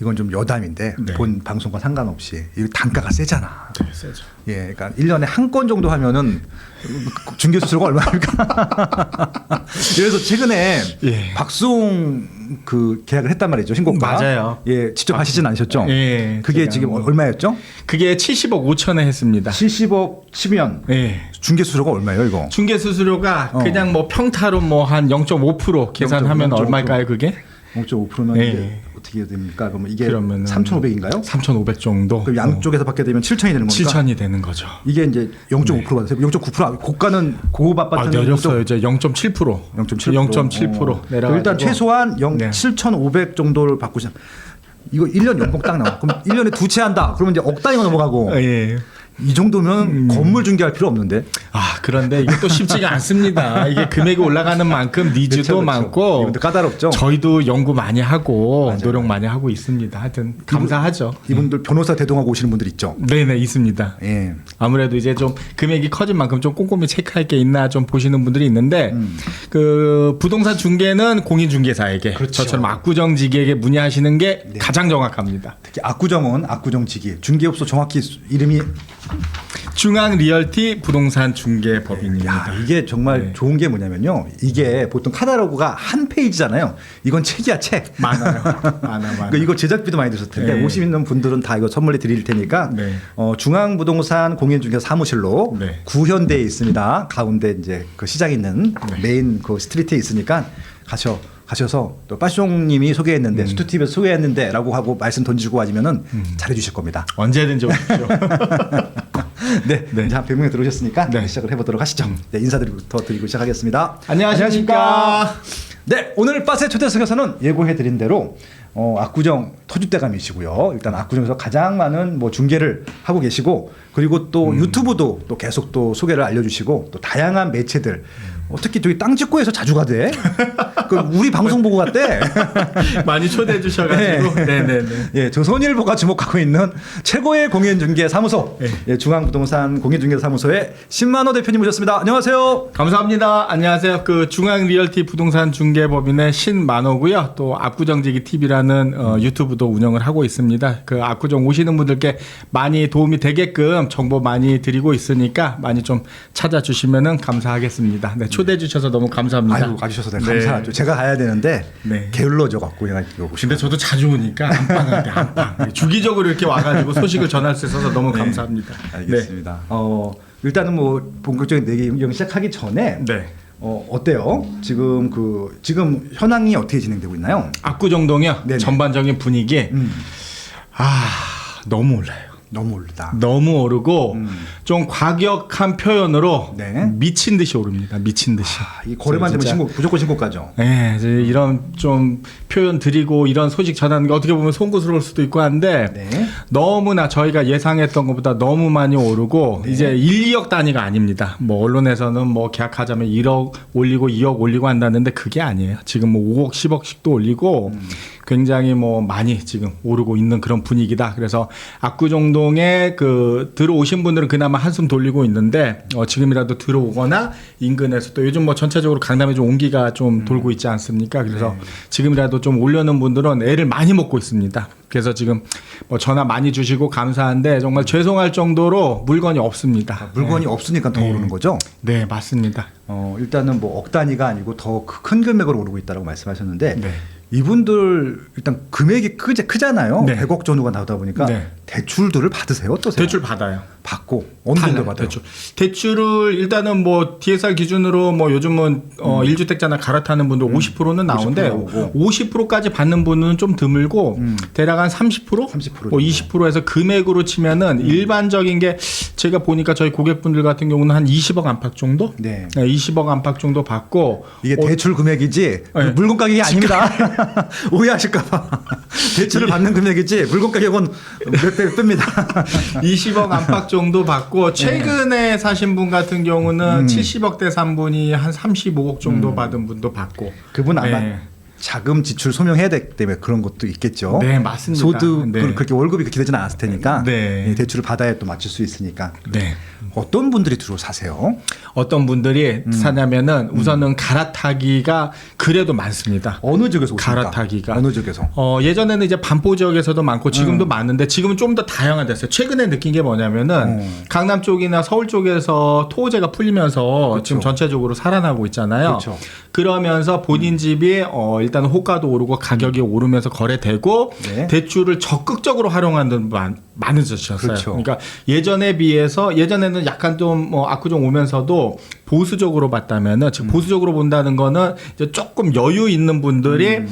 이건 좀 여담인데 네. 본 방송과 상관없이 이 단가가 세잖아. 네, 세죠. 예, 그러니까 1년에 한 건 정도 하면은 중개 수수료가 얼마입니까? 그래서 최근에 예. 박수홍 그 계약을 했단 말이죠, 신곡과. 맞아요. 예, 직접 하시진 않으셨죠? 예. 그게 제가 지금 뭐- 얼마였죠? 그게 70억 5천에 했습니다. 70억 치면 예. 중개 수수료가 얼마예요, 이거? 중개 수수료가 어. 그냥 뭐 평타로 뭐 한 0.5% 계산하면 0.5%. 얼마일까요, 그게? 0.5%면 예. 이게 어떻게 됩니까? 그러면 이게 그러면은 3,500인가요? 3,500 정도. 그럼 양쪽에서 받게 되면 7,000이 되는 겁니까? 7천이 되는 거죠. 이게 이제 0.5% 받으세요. 0.9% 고가는 고급 아, 아파트는 내렸어요. 이제 0.7%. 0.7%. 내려. 일단 최소한 네. 7,500 정도를 받고 시작. 이거 1년 연봉 딱 나와. 그럼 1년에 두 채 한다. 그러면 이제 억 단위가 넘어가고 예. 이 정도면 건물 중개할 필요 없는데. 아, 그런데 이게 또 쉽지가 않습니다. 이게 금액이 올라가는 만큼 니즈도 그렇죠, 그렇죠. 많고 이분들 까다롭죠. 저희도 연구 많이 하고 맞아요. 노력 많이 하고 있습니다. 하여튼 감사하죠. 이분들 변호사 대동하고 오시는 분들 있죠. 네네, 있습니다. 예. 아무래도 이제 좀 금액이 커진 만큼 좀 꼼꼼히 체크할 게 있나 좀 보시는 분들이 있는데 그 부동산 중개는 공인중개사에게 그렇죠. 저처럼 압구정지기에게 문의하시는 게 네. 가장 정확합니다. 특히 압구정은 압구정지기. 중개업소 정확히 이름이 중앙리얼티 부동산 중개법인입니다. 야, 이게 정말 네. 좋은 게 뭐냐면요. 이게 보통 카탈로그가 한 페이지잖아요. 이건 책이야, 책. 많아요. 많아. 그러니까 이거 제작비도 많이 드셨을 텐데 네. 오시 있는 분들은 다 이거 선물해 드릴 테니까 네. 중앙부동산 공인중개사 사무실로 네. 구현대에 있습니다. 가운데 이제 그 시장 있는 네. 메인 그 스트리트에 있으니까 가셔서 또 빠숑님이 소개했는데 스투TV에서 소개했는데라고 하고 말씀 던지고 가시면은 잘해주실 겁니다. 언제든지 오십시오. 네, 네. 자 100명 들어오셨으니까 네. 시작을 해보도록 하시죠. 네, 인사드리고 시작하겠습니다. 안녕하십니까. 네, 오늘 빠세 초대석에서는 예고해드린 대로 압구정 터줏대감이시고요. 일단 압구정에서 가장 많은 뭐 중개를 하고 계시고 그리고 또 유튜브도 또 계속 또 소개를 알려주시고 또 다양한 매체들 특히 저기 땅짓고에서 자주 가대. 그 우리 방송 보고 갔대. 많이 초대해 주셔가지고. 네네네. 예, 조선일보가 주목하고 있는 최고의 공인중개사무소 네. 예, 중앙부동산 공인중개사무소의 신만호 대표님 모셨습니다. 안녕하세요. 감사합니다. 안녕하세요. 그 중앙리얼티 부동산 중개법인의 신만호고요. 또 압구정지기 TV라는 유튜브도 운영을 하고 있습니다. 그 압구정 오시는 분들께 많이 도움이 되게끔 정보 많이 드리고 있으니까 많이 좀 찾아주시면은 감사하겠습니다. 네, 초대해 주셔서 너무 감사합니다. 아이고 가주셔서 내가 네. 감사하죠. 제가 가야 되는데 네. 게을러져 갖고 그냥 오시고 근데 저도 자주 오니까 안방한테 안방. 주기적으로 이렇게 와가지고 소식을 전할 수 있어서 너무 감사합니다. 알겠습니다. 일단은 뭐 본격적인 내용 시작하기 전에 네. 어때요? 지금 현황이 어떻게 진행되고 있나요? 압구정동이요. 네네. 전반적인 분위기. 너무 올라요. 너무 오르다. 너무 오르고 좀 과격한 표현으로 네. 미친 듯이 오릅니다. 미친 듯이. 이 거래만 되면 진짜. 무조건 신고가죠. 네, 이제 이런 좀 표현 드리고 이런 소식 전하는 게 어떻게 보면 송구스러울 수도 있고 한데 네. 너무나 저희가 예상했던 것보다 너무 많이 오르고 네. 이제 1, 2억 단위가 아닙니다. 뭐 언론에서는 뭐 계약하자면 1억 올리고 2억 올리고 한다는데 그게 아니에요. 지금 뭐 5억, 10억씩도 올리고 굉장히 뭐 많이 지금 오르고 있는 그런 분위기다. 그래서 압구정동에 그 들어오신 분들은 그나마 한숨 돌리고 있는데 지금이라도 들어오거나 인근에서 또 요즘 뭐 전체적으로 강남에 좀 온기가 좀 돌고 있지 않습니까? 그래서 지금이라도 좀 올려놓은 분들은 애를 많이 먹고 있습니다. 그래서 지금 뭐 전화 많이 주시고 감사한데 정말 죄송할 정도로 물건이 없습니다. 물건이 없으니까 더 오르는 거죠. 네, 맞습니다. 일단은 뭐 억 단위가 아니고 더 큰 금액으로 오르고 있다고 말씀하셨는데 네. 이분들 일단 금액이 크잖아요. 네. 100억 정도가 나오다 보니까 네. 대출들을 받으세요? 어떠세요? 대출 받아요. 받고 어느 정도 달라요, 받아요? 대출을 일단은 뭐 DSR 기준으로 뭐 요즘은 1주택자나 갈아타는 분들 50%는 나오는데 50% 50%까지 받는 분은 좀 드물고 대략 한 30%? 30% 뭐 20%에서 금액으로 치면은 일반적인 게 제가 보니까 저희 고객분들 같은 경우는 한 20억 안팎 정도? 네. 20억 안팎 정도 받고 이게 대출 금액이지 네. 물건 가격이 아닙니다. 오해하실까봐 대출을 받는 금액이지 물건 가격은 몇 배 뺍니다. 20억 안팎 정도 받고 최근에 사신 분 같은 경우는 70억대 산 분이 한 35억 정도 받은 분도 받고 그분 아마 네. 자금 지출 소명해야 되기 때문에 그런 것도 있겠죠. 네, 맞습니다. 소득 네. 그렇게 월급이 그렇게 되지는 않았을 테니까 네. 예, 대출을 받아야 또 맞출 수 있으니까. 네. 어떤 분들이 주로 사세요? 어떤 분들이 사냐면은 우선은 갈아타기가 그래도 많습니다. 어느 지역에서 오십니까? 갈아타기가. 어느 지역에서? 예전에는 이제 반포 지역에서도 많고 지금도 많은데 지금은 좀 더 다양화됐어요. 최근에 느낀 게 뭐냐면은 강남 쪽이나 서울 쪽에서 토호제가 풀리면서 그렇죠. 지금 전체적으로 살아나고 있잖아요. 그렇죠. 그러면서 본인 집이 일단 호가도 오르고 가격이 오르면서 거래되고 네. 대출을 적극적으로 활용하는 분 많으셨어요. 그렇죠. 그러니까 예전에 비해서 예전에는 약간 좀 압구정 오면서도 보수적으로 봤다면은 지금 보수적으로 본다는 거는 이제 조금 여유 있는 분들이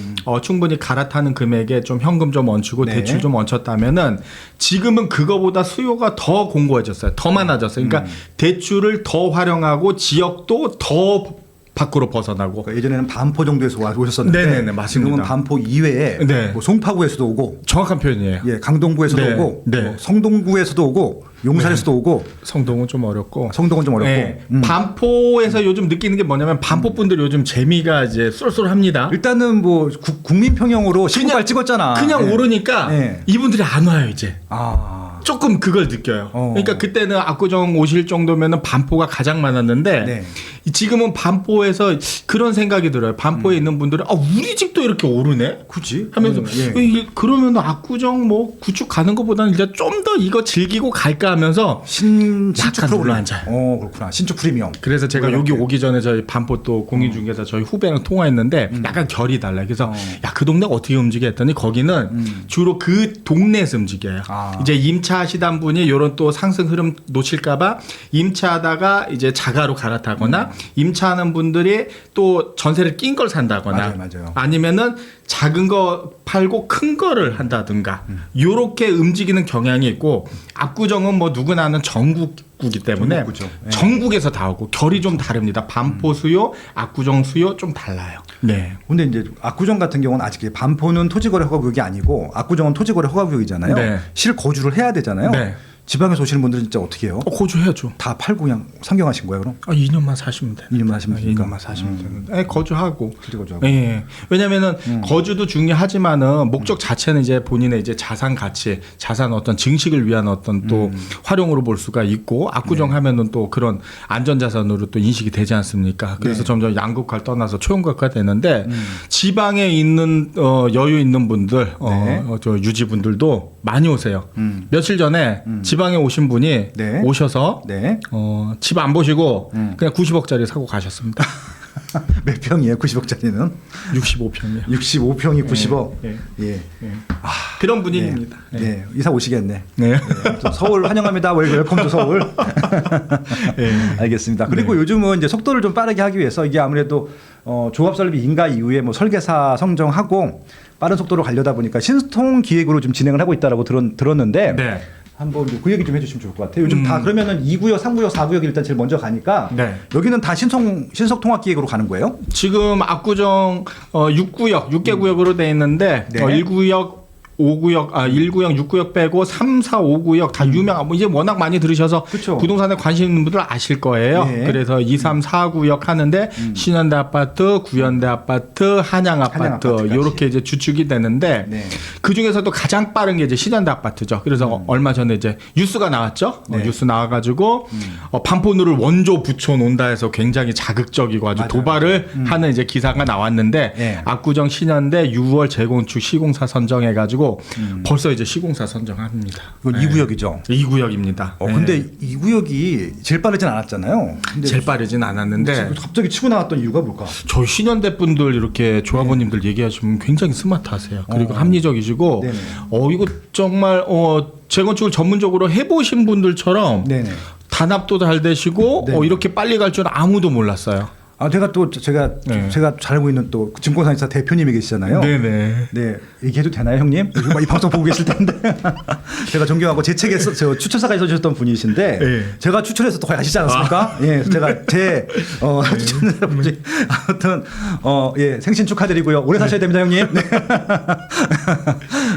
충분히 갈아타는 금액에 좀 현금 좀 얹히고 네. 대출 좀 얹혔다면은 지금은 그거보다 수요가 더 공고해졌어요. 더 많아졌어요. 그러니까 대출을 더 활용하고 지역도 더 밖으로 벗어나고. 그러니까 예전에는 반포 정도에서 오셨었는데 네네네, 맞습니다. 지금은 반포 이외에 네. 뭐 송파구에서도 오고 정확한 표현이에요. 예, 강동구에서도 네, 오고 네. 뭐 성동구에서도 오고 용산에서도 오고 성동은 좀 어렵고. 성동은 좀 어렵고 네. 반포에서 요즘 느끼는 게 뭐냐면 반포 분들 요즘 재미가 이제 쏠쏠합니다. 일단은 뭐 국민 평형으로 19발 찍었잖아. 그냥 예. 오르니까 네. 이분들이 안 와요 이제. 아. 조금 그걸 느껴요. 어. 그러니까 그때는 압구정 오실 정도면은 반포가 가장 많았는데 네. 지금은 반포에서 그런 생각이 들어요. 반포에 있는 분들은 우리 집도 이렇게 오르네. 굳이 하면서 예. 그러면 압구정 뭐 구축 가는 것보다는 이제 좀 더 이거 즐기고 갈까 하면서 신축 약간 프로그램. 눌러앉아요. 그렇구나. 신축 프리미엄. 그래서 제가 여기 오기 전에 저희 반포 또 공인중개사 저희 후배랑 통화했는데 약간 결이 달라요. 그래서 야, 그 동네 어떻게 움직여 했더니 거기는 주로 그 동네에서 움직여요. 아. 이제 임차하시던 분이 이런 또 상승 흐름 놓칠까봐 임차하다가 이제 자가로 갈아타거나 임차하는 분들이 또 전세를 낀 걸 산다거나 맞아요. 아니면은 작은 거 팔고 큰 거를 한다든가 요렇게 움직이는 경향이 있고 압구정은 뭐 누구나 아는 전국구기 때문에 전국구죠. 네. 전국에서 다 오고 결이 좀 다릅니다. 반포 수요, 압구정 수요 좀 달라요. 네. 근데 이제 압구정 같은 경우는 아직 반포는 토지거래 허가구역이 아니고 압구정은 토지거래 허가구역이잖아요. 네. 실거주를 해야 되잖아요. 네. 지방에서 오시는 분들은 진짜 어떻게 해요? 거주해야죠. 다 팔고 그냥 상경하신 거예요, 그럼? 2년만 사시면 돼요. 2년만 하시면 됩니까? 2년만 사시면 되는데 거주하고. 토지거주하고. 예. 왜냐면은 거주도 중요하지만은 목적 자체는 이제 본인의 이제 자산 가치, 자산 어떤 증식을 위한 어떤 또 활용으로 볼 수가 있고 압구정 하면은 또 그런 안전 자산으로 또 인식이 되지 않습니까? 그래서 네. 점점 점점 양극화를 떠나서 초용각화 되는데 지방에 있는 여유 있는 분들, 네. 저 유지분들도 많이 오세요. 며칠 전에 지방에 오신 분이 네. 오셔서 네. 집 안 보시고 그냥 90억짜리 사고 가셨습니다. 몇 평이에요? 90억짜리는? 65평이요. 65평이 90억. 예. 예. 그런 분위기입니다. 네. 네. 이사 오시겠네. 네. 아무튼 서울 환영합니다. 웰컴 투 서울. 예. 알겠습니다. 그리고 요즘은 이제 속도를 좀 빠르게 하기 위해서 이게 아무래도 조합 설립 인가 이후에 뭐 설계사 성정하고 빠른 속도로 가려다 보니까 신통 기획으로 좀 진행을 하고 있다라고 들었는데 네. 한번 그 얘기 좀 해주시면 좋을 것 같아요. 요즘 다 그러면은 2구역, 3구역, 4구역이 일단 제일 먼저 가니까 네. 여기는 다 신속 통합 기획으로 가는 거예요? 지금 압구정 6구역, 6개 구역으로 돼 있는데 네. 1구역 5구역, 1구역, 6구역 빼고 3, 4, 5구역 다 유명한, 뭐 이제 워낙 많이 들으셔서 그쵸. 부동산에 관심 있는 분들 아실 거예요. 네. 그래서 2, 3, 4구역 하는데 신현대 아파트, 구현대 아파트, 한양 아파트 아파트까지. 이렇게 이제 주축이 되는데 네. 그 중에서도 가장 빠른 게 이제 신현대 아파트죠. 그래서 얼마 전에 이제 뉴스가 나왔죠. 네. 뉴스 나와가지고 반포누를 원조 붙여 놓는다 해서 굉장히 자극적이고 아주 맞아요. 도발을 하는 이제 기사가 나왔는데 네. 압구정 신현대 6월 재건축 시공사 선정해가지고 벌써 이제 시공사 선정합니다. 이건 2구역이죠. 2구역입니다. 근데 2구역이 제일 빠르진 않았잖아요. 근데 제일 빠르진 않았는데 갑자기 치고 나왔던 이유가 뭘까? 저희 신현대 분들 이렇게 조합원님들 얘기하시면 굉장히 스마트하세요. 그리고 합리적이시고 네네. 이거 정말 재건축을 전문적으로 해보신 분들처럼 네네. 단합도 잘 되시고 네. 이렇게 빨리 갈 줄 아무도 몰랐어요. 제가 또 제가 네. 잘 알고 있는 또 증권사에서 대표님이 계시잖아요. 네네. 네, 얘기해도 되나요, 형님? 이 방송 보고 계실 텐데 제가 존경하고 제 책에 저 추천사까지 써주셨던 분이신데 네. 제가 추천해서 또 거의 아시지 않았습니까? 예, 제가 제 추천해서 분이 아무튼 예, 생신 축하드리고요. 오래 사셔야 됩니다, 형님. 네.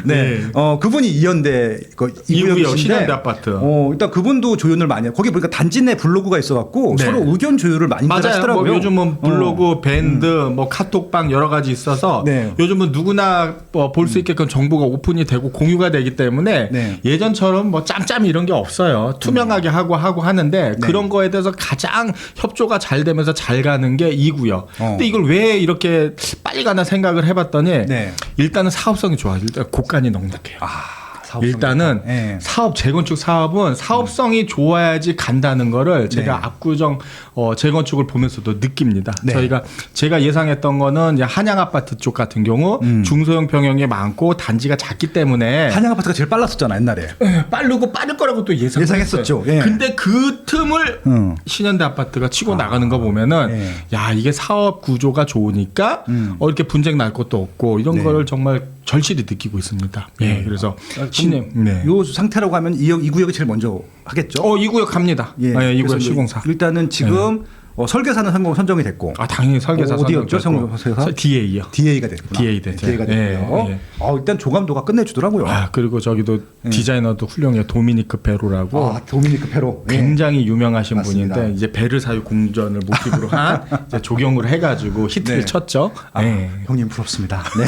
네. 그분이 이현대 이구역 신현대 아파트. 일단 그분도 조연을 많이 해요. 거기 보니까 단지 내 블로그가 있어갖고 네. 서로 의견 조율을 많이 맞아요. 하시더라고요. 뭐 요즘은 블로그, 밴드, 뭐 카톡방 여러 가지 있어서 네. 요즘은 누구나 볼 수 있게끔 정보가 오픈이 되고 공유가 되기 때문에 네. 예전처럼 뭐 짬짬이 이런 게 없어요. 투명하게 하고 하는데 그런 거에 대해서 가장 협조가 잘 되면서 잘 가는 게 이구역. 근데 이걸 왜 이렇게 빨리 가나 생각을 해봤더니 네. 일단은 사업성이 좋아요. 일단 곡간이 넉넉해요. 사업성이 일단은 네. 사업 재건축 사업은 사업성이 좋아야지 간다는 거를 제가 네. 압구정 재건축을 보면서도 느낍니다. 네. 제가 예상했던 거는 이제 한양 아파트 쪽 같은 경우 중소형 평형이 많고 단지가 작기 때문에 한양 아파트가 제일 빨랐었잖아 옛날에. 빠르고 빠를 거라고 또 예상했었죠. 예. 근데 그 틈을 신현대 아파트가 치고 나가는 거 보면은 예. 야 이게 사업 구조가 좋으니까 이렇게 분쟁 날 것도 없고 이런 네. 거를 정말 절실히 느끼고 있습니다. 예, 그래서 네. 요 상태라고 하면 이 구역이 제일 먼저 하겠죠. 이 구역 갑니다. 예. 예, 이 그래서 구역 시공사. 일단은 지금 설계사는 선정이 됐고. 당연히 설계사 어디였죠? 설계사? DA요. DA가 됐구나. DA 되죠. DA가 됐고요. 예. 일단 조감도가 끝내주더라고요. 그리고 저기도 디자이너도 훌륭해요. 도미니크 페로라고. 도미니크 페로. 굉장히 유명하신 맞습니다. 분인데 이제 베르사유 궁전을 모티브로 한 이제 조경으로 해가지고 히트를 네. 쳤죠. 형님 부럽습니다. 네.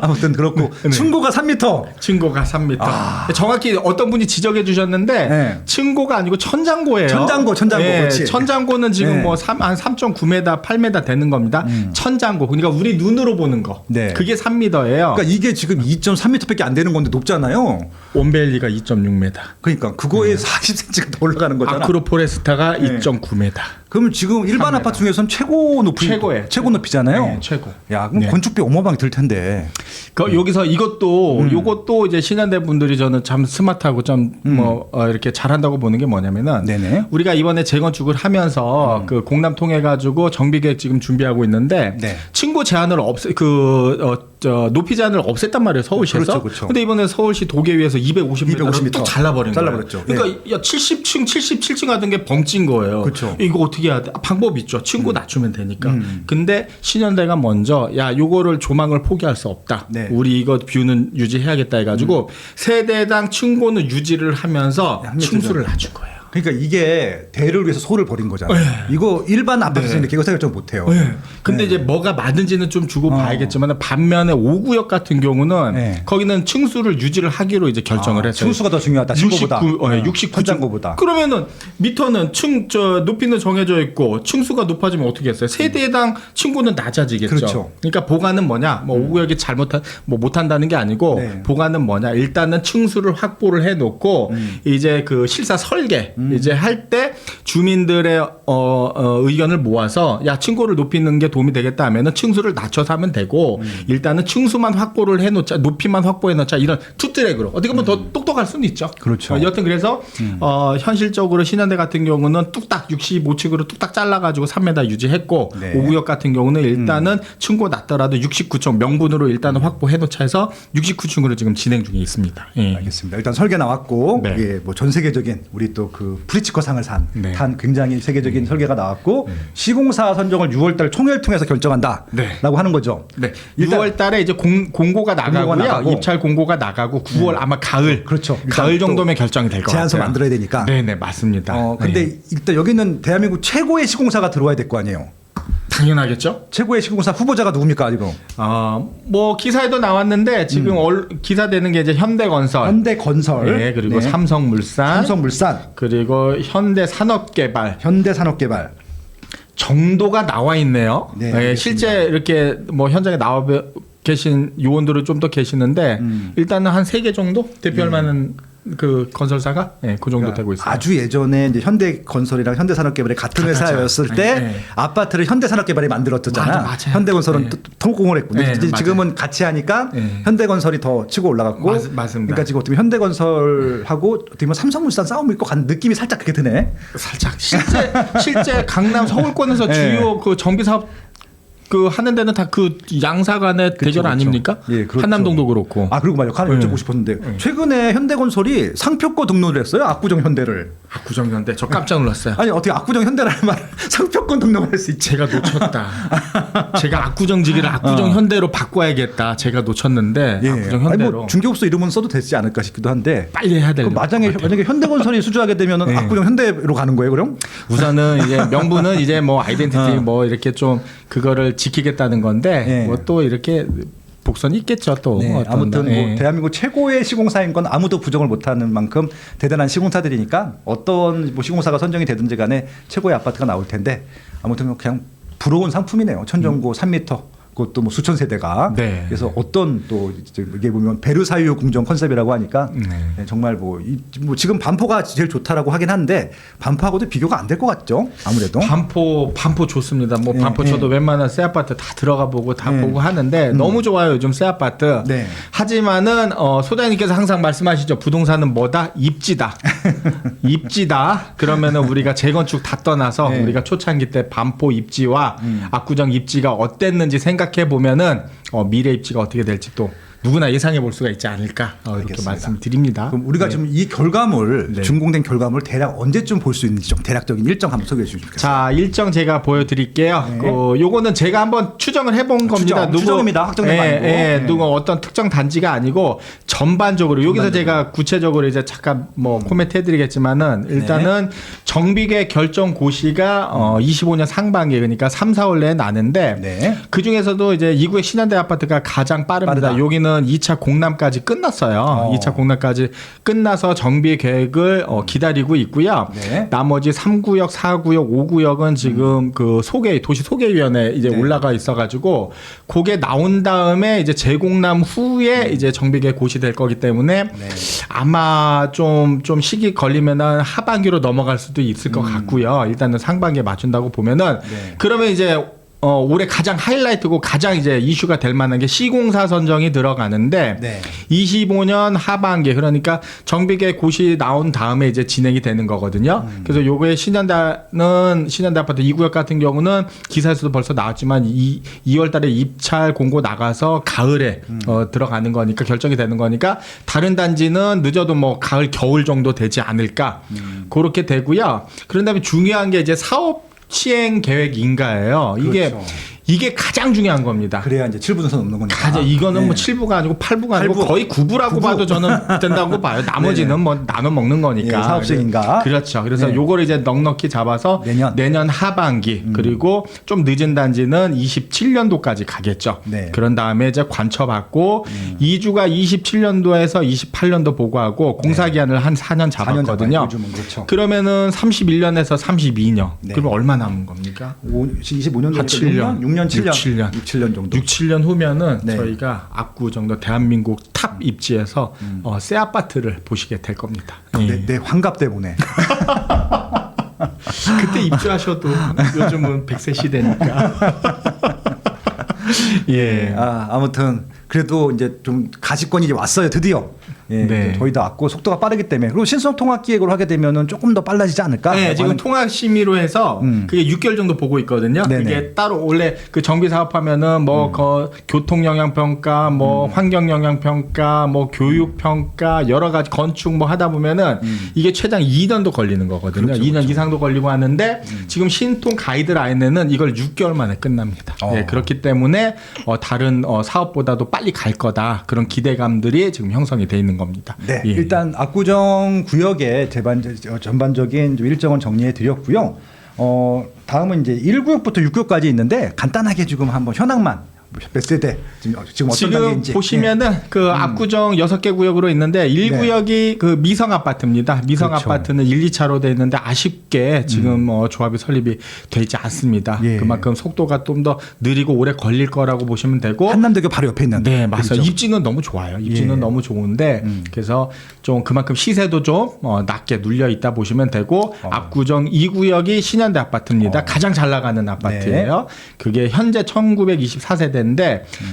아무튼 그렇고 네. 층고가 3m. 층고가 3m. 정확히 어떤 분이 지적해 주셨는데 네. 층고가 아니고 천장고예요. 천장고, 그렇지. 천장고는 지금 네. 뭐 한 3.9m, 8m 되는 겁니다. 천장고. 그러니까 우리 눈으로 보는 거. 네. 그게 3m예요. 그러니까 이게 지금 2.3m밖에 안 되는 건데 높잖아요. 온벨리가 2.6m. 그러니까 그거에 40cm가 더 올라가는 거잖아. 아크로포레스타가 네. 2.9m. 그럼 지금 일반 3m. 아파트 중에서는 최고 높이 최고예요. 최고 높이잖아요. 네, 최고. 야, 그럼 네. 건축비 어마어마하게 들 텐데. 여기서 요것도 이제 신현대 분들이 저는 참 스마트하고 좀 이렇게 잘한다고 보는 게 뭐냐면은 네네. 우리가 이번에 재건축을 하면서 그 공람 통해 가지고 정비계획 지금 준비하고 있는데 네. 층고 제한을 높이 제한을 없앴단 말이에요 서울시에서. 그렇죠. 근데 이번에 서울시 도계위에서 250m로 또 잘라버린 거예요. 잘라버렸죠. 그러니까 야 70층, 77층 하던 게 벙찐 거예요. 그렇죠. 이거 어떻게 해야 돼? 방법 있죠. 층고 낮추면 되니까. 근데 신현대가 먼저 야 요거를 조망을 포기할 수 없다. 네. 우리 이거 뷰는 유지해야겠다 해가지고 세대당 층고는 유지를 하면서 층수를 낮춘 거예요. 그러니까 이게 대를 위해서 소를 버린 거잖아요. 이거 일반 아파트에서는 이렇게 결정 못 해요. 근데 이제 뭐가 맞은지는 좀 주고 봐야겠지만 반면에 5구역 같은 경우는 거기는 층수를 유지를 하기로 이제 결정을 했어요. 층수가 더 중요하다. 층고보다. 69 천장고보다. 그러면은 미터는 높이는 정해져 있고 층수가 높아지면 어떻게 했어요? 세대당 층고는 낮아지겠죠. 그렇죠. 그러니까 보관은 뭐냐? 뭐 5구역이 못한다는 게 아니고 네. 보관은 뭐냐? 일단은 층수를 확보를 해놓고 이제 그 실사 설계 이제 할 때 주민들의 의견을 모아서 야 층고를 높이는 게 도움이 되겠다 하면은 층수를 낮춰서 하면 되고 일단은 층수만 확보를 해놓자 높이만 확보해놓자 이런 투트랙으로 어떻게 보면 더 똑똑할 수는 있죠. 그렇죠. 여튼 그래서 현실적으로 신현대 같은 경우는 뚝딱 65층으로 뚝딱 잘라가지고 3m 유지했고 네. 5구역 같은 경우는 일단은 층고 낮더라도 69층 명분으로 일단은 확보해놓자 해서 69층으로 지금 진행 중에 있습니다. 예. 알겠습니다. 일단 설계 나왔고 네. 이게 뭐 전 세계적인 우리 또 그 프리츠커상을 네. 탄 굉장히 세계적인 설계가 나왔고 시공사 선정을 6월달 총회를 통해서 결정한다라고 네. 하는 거죠. 네. 일단 6월 달에 이제 공고가 나가고요. 나가고. 입찰 공고가 나가고 9월 아마 가을. 그렇죠. 가을 일단 정도면 결정이 될 것 같아요. 제안서 만들어야 되니까. 네네 맞습니다. 근데 네. 일단 여기는 대한민국 최고의 시공사가 들어와야 될 거 아니에요. 당연하겠죠. 최고의 시공사 후보자가 누굽니까 지금? 뭐 기사에도 나왔는데 지금 기사 되는 게 이제 현대건설, 현대건설, 네, 그리고 삼성물산, 삼성물산, 그리고 현대산업개발, 현대산업개발 정도가 나와 있네요. 네, 네, 실제 이렇게 뭐 현장에 나와 계신 요원들은 좀 더 계시는데 일단은 한 3개 정도 대표할 만한 그 건설사가 그 정도 되고 있어요. 아주 예전에 이제 현대건설이랑 현대산업개발이 같은 회사였을 때 아파트를 현대산업개발이 만들었잖아. 맞아. 현대건설은 토공을 했고 근데 이제 맞아요. 지금은 같이 하니까 현대건설이 더 치고 올라갔고 맞습니다. 그러니까 지금 어떻게 보면 현대건설하고 어떻게 보면 삼성물산 싸움일 것 같은 느낌이 살짝 그렇게 드네. 살짝 실제 강남 서울권에서 주요 그 정비 사업 그 하는 데는 다 그 양사 간의 대결 아닙니까? 예, 그렇죠. 한남동도 그렇고. 그리고 말이야. 하나 여쭤보고 싶었는데 최근에 현대건설이 상표권 등록을 했어요. 압구정 현대를. 압구정 현대 저 깜짝 놀랐어요. 아니 어떻게 압구정 현대라는 말 상표권 등록할 수 있지? 제가 놓쳤다. 제가 압구정지기를 압구정 현대로 바꿔야겠다. 제가 놓쳤는데 압구정 아니 현대로 뭐 중개업소 이름은 써도 되지 않을까 싶기도 한데. 빨리 해야 될 그럼 만약에 현대건설이 수주하게 되면은 네. 압구정 현대로 가는 거예요, 그럼? 우선은 이제 명분은 이제 뭐 아이덴티티 뭐 이렇게 좀 그거를 지키겠다는 건데 예. 뭐 또 이렇게 복선이 있겠죠 또. 네, 어떤 아무튼 뭐 예. 대한민국 최고의 시공사인 건 아무도 부정을 못하는 만큼 대단한 시공사들이니까 어떤 뭐 시공사가 선정이 되든지 간에 최고의 아파트가 나올 텐데 아무튼 그냥 부러운 상품이네요. 천정고 3m. 그것도 뭐 수천 세대가. 네. 그래서 어떤 또 이게 보면 베르사유 궁정 컨셉이라고 하니까 네. 네, 정말 뭐 지금 반포가 제일 좋다라고 하긴 한데 반포하고도 비교가 안 될 것 같죠. 아무래도. 반포 좋습니다. 뭐 예, 반포 저도 웬만한 새 아파트 다 들어가 보고 다 예. 보고 하는데 너무 좋아요 요즘 새 아파트. 네. 하지만은 소장님께서 항상 말씀하시죠. 부동산은 뭐다? 입지다. 입지다. 그러면은 우리가 재건축 다 떠나서 네. 우리가 초창기 때 반포 입지와 압구정 입지가 어땠는지 생각해 보면은 미래 입지가 어떻게 될지 또 누구나 예상해 볼 수가 있지 않을까 이렇게 알겠습니다. 말씀드립니다. 그럼 우리가 네. 지금 이 결과물 네. 준공된 결과물 대략 언제쯤 볼 수 있는지 좀 대략적인 일정 한번 소개해 주시면 좋겠습니다. 자 일정 제가 보여드릴게요. 네. 요거는 제가 한번 추정을 해본 겁니다. 추정입니다. 확정된 거 아니고. 네. 누구 어떤 특정 단지가 아니고 전반적으로 여기서 제가 구체적으로 이제 잠깐 뭐 코멘트 해드리겠지만은 일단은 정비계 결정 고시가 25년 상반기 그러니까 3, 4월 내에 나는데 네. 그 중에서도 이제 이구의 신현대 아파트가 가장 빠릅니다. 빠르다. 여기는 2차 공람까지 끝났어요. 2차 공람까지 끝나서 정비 계획을 기다리고 있고요. 네. 나머지 3구역, 4구역, 5구역은 지금 그 도시 소개위원회 이제 네. 올라가 있어가지고 그게 나온 다음에 이제 재공람 후에 이제 정비계획 고시될 거기 때문에 네. 아마 좀 시기 걸리면은 하반기로 넘어갈 수도 있을 것 같고요. 일단은 상반기에 맞춘다고 보면은 네. 그러면 이제 올해 가장 하이라이트고 가장 이제 이슈가 될 만한 게 시공사 선정이 들어가는데 네. 25년 하반기 그러니까 정비계 고시 나온 다음에 이제 진행이 되는 거거든요. 그래서 요거에 신현대 아파트 2구역 같은 경우는 기사에서도 벌써 나왔지만 2월 달에 입찰 공고 나가서 가을에 들어가는 거니까 결정이 되는 거니까 다른 단지는 늦어도 뭐 가을 겨울 정도 되지 않을까. 그렇게 되고요. 그런 다음에 중요한 게 이제 사업 시행 계획 인가예요. 이게 가장 중요한 겁니다. 그래야 이제 7부선 넘는 거니까. 이거는 네. 뭐 7부가 아니고 8부가 아니고 8부. 거의 9부라고 9부. 봐도 저는 된다고 봐요. 나머지는 뭐 나눠 먹는 거니까. 예, 사업시행인가. 그렇죠. 그래서 네. 요거를 이제 넉넉히 잡아서 내년 하반기 그리고 좀 늦은 단지는 27년도까지 가겠죠. 네. 그런 다음에 이제 관처받고 2주가 27년도에서 28년도 보고하고 공사 기한을 한 4년 잡았거든요. 요즘은 그렇죠. 그러면은 31년에서 32년. 네. 그러면 얼마 남은 겁니까? 25년 한 7년. 6년 7년. 6-7년 정도. 6-7년 후면은 네. 저희가 압구정 대한민국 탑 입지에서 새 아파트를 보시게 될 겁니다. 내 환갑 때문에. 그때 입주하셔도 요즘은 100세 시대니까. 예. 아무튼 그래도 이제 좀 가시권이 이제 왔어요. 드디어. 예, 네. 이제 거의 다 왔고 속도가 빠르기 때문에 그리고 신속 통합 기획으로 하게 되면은 조금 더 빨라지지 않을까? 네, 지금 통합 심의로 해서 그게 6개월 정도 보고 있거든요. 네네. 그게 따로 원래 그 정비 사업하면은 뭐 교통 영향 평가, 뭐 환경 영향 평가, 뭐 교육 평가 여러 가지 건축 뭐 하다 보면은 이게 최장 2년도 걸리는 거거든요. 그렇죠, 2년 그렇죠. 이상도 걸리고 하는데 지금 신통 가이드라인에는 이걸 6개월 만에 끝납니다. 예, 그렇기 때문에 다른 사업보다도 빨리 갈 거다 그런 기대감들이 지금 형성이 돼 있는 겁니다. 네, 예. 일단 압구정 구역의 전반적인 좀 일정은 정리해 드렸고요. 다음은 이제 1구역부터 6구역까지 있는데 간단하게 지금 한번 현황만 몇 세대 지금 어떤 단계인지 보시면은 그 압구정 6개 구역으로 있는데 1구역이 그 미성 아파트입니다. 미성 그렇죠. 아파트는 1, 2차로 돼 있는데 아쉽게 지금 조합이 설립이 되지 않습니다. 예. 그만큼 속도가 좀 더 느리고 오래 걸릴 거라고 보시면 되고 한남대교 바로 옆에 있는. 네, 맞아요. 그렇죠? 입지는 너무 좋아요. 입지는 예. 너무 좋은데 그래서 좀 그만큼 시세도 좀 낮게 눌려 있다 보시면 되고 압구정 2구역이 신현대 아파트입니다. 가장 잘 나가는 아파트예요. 그게 현재 1924세대인데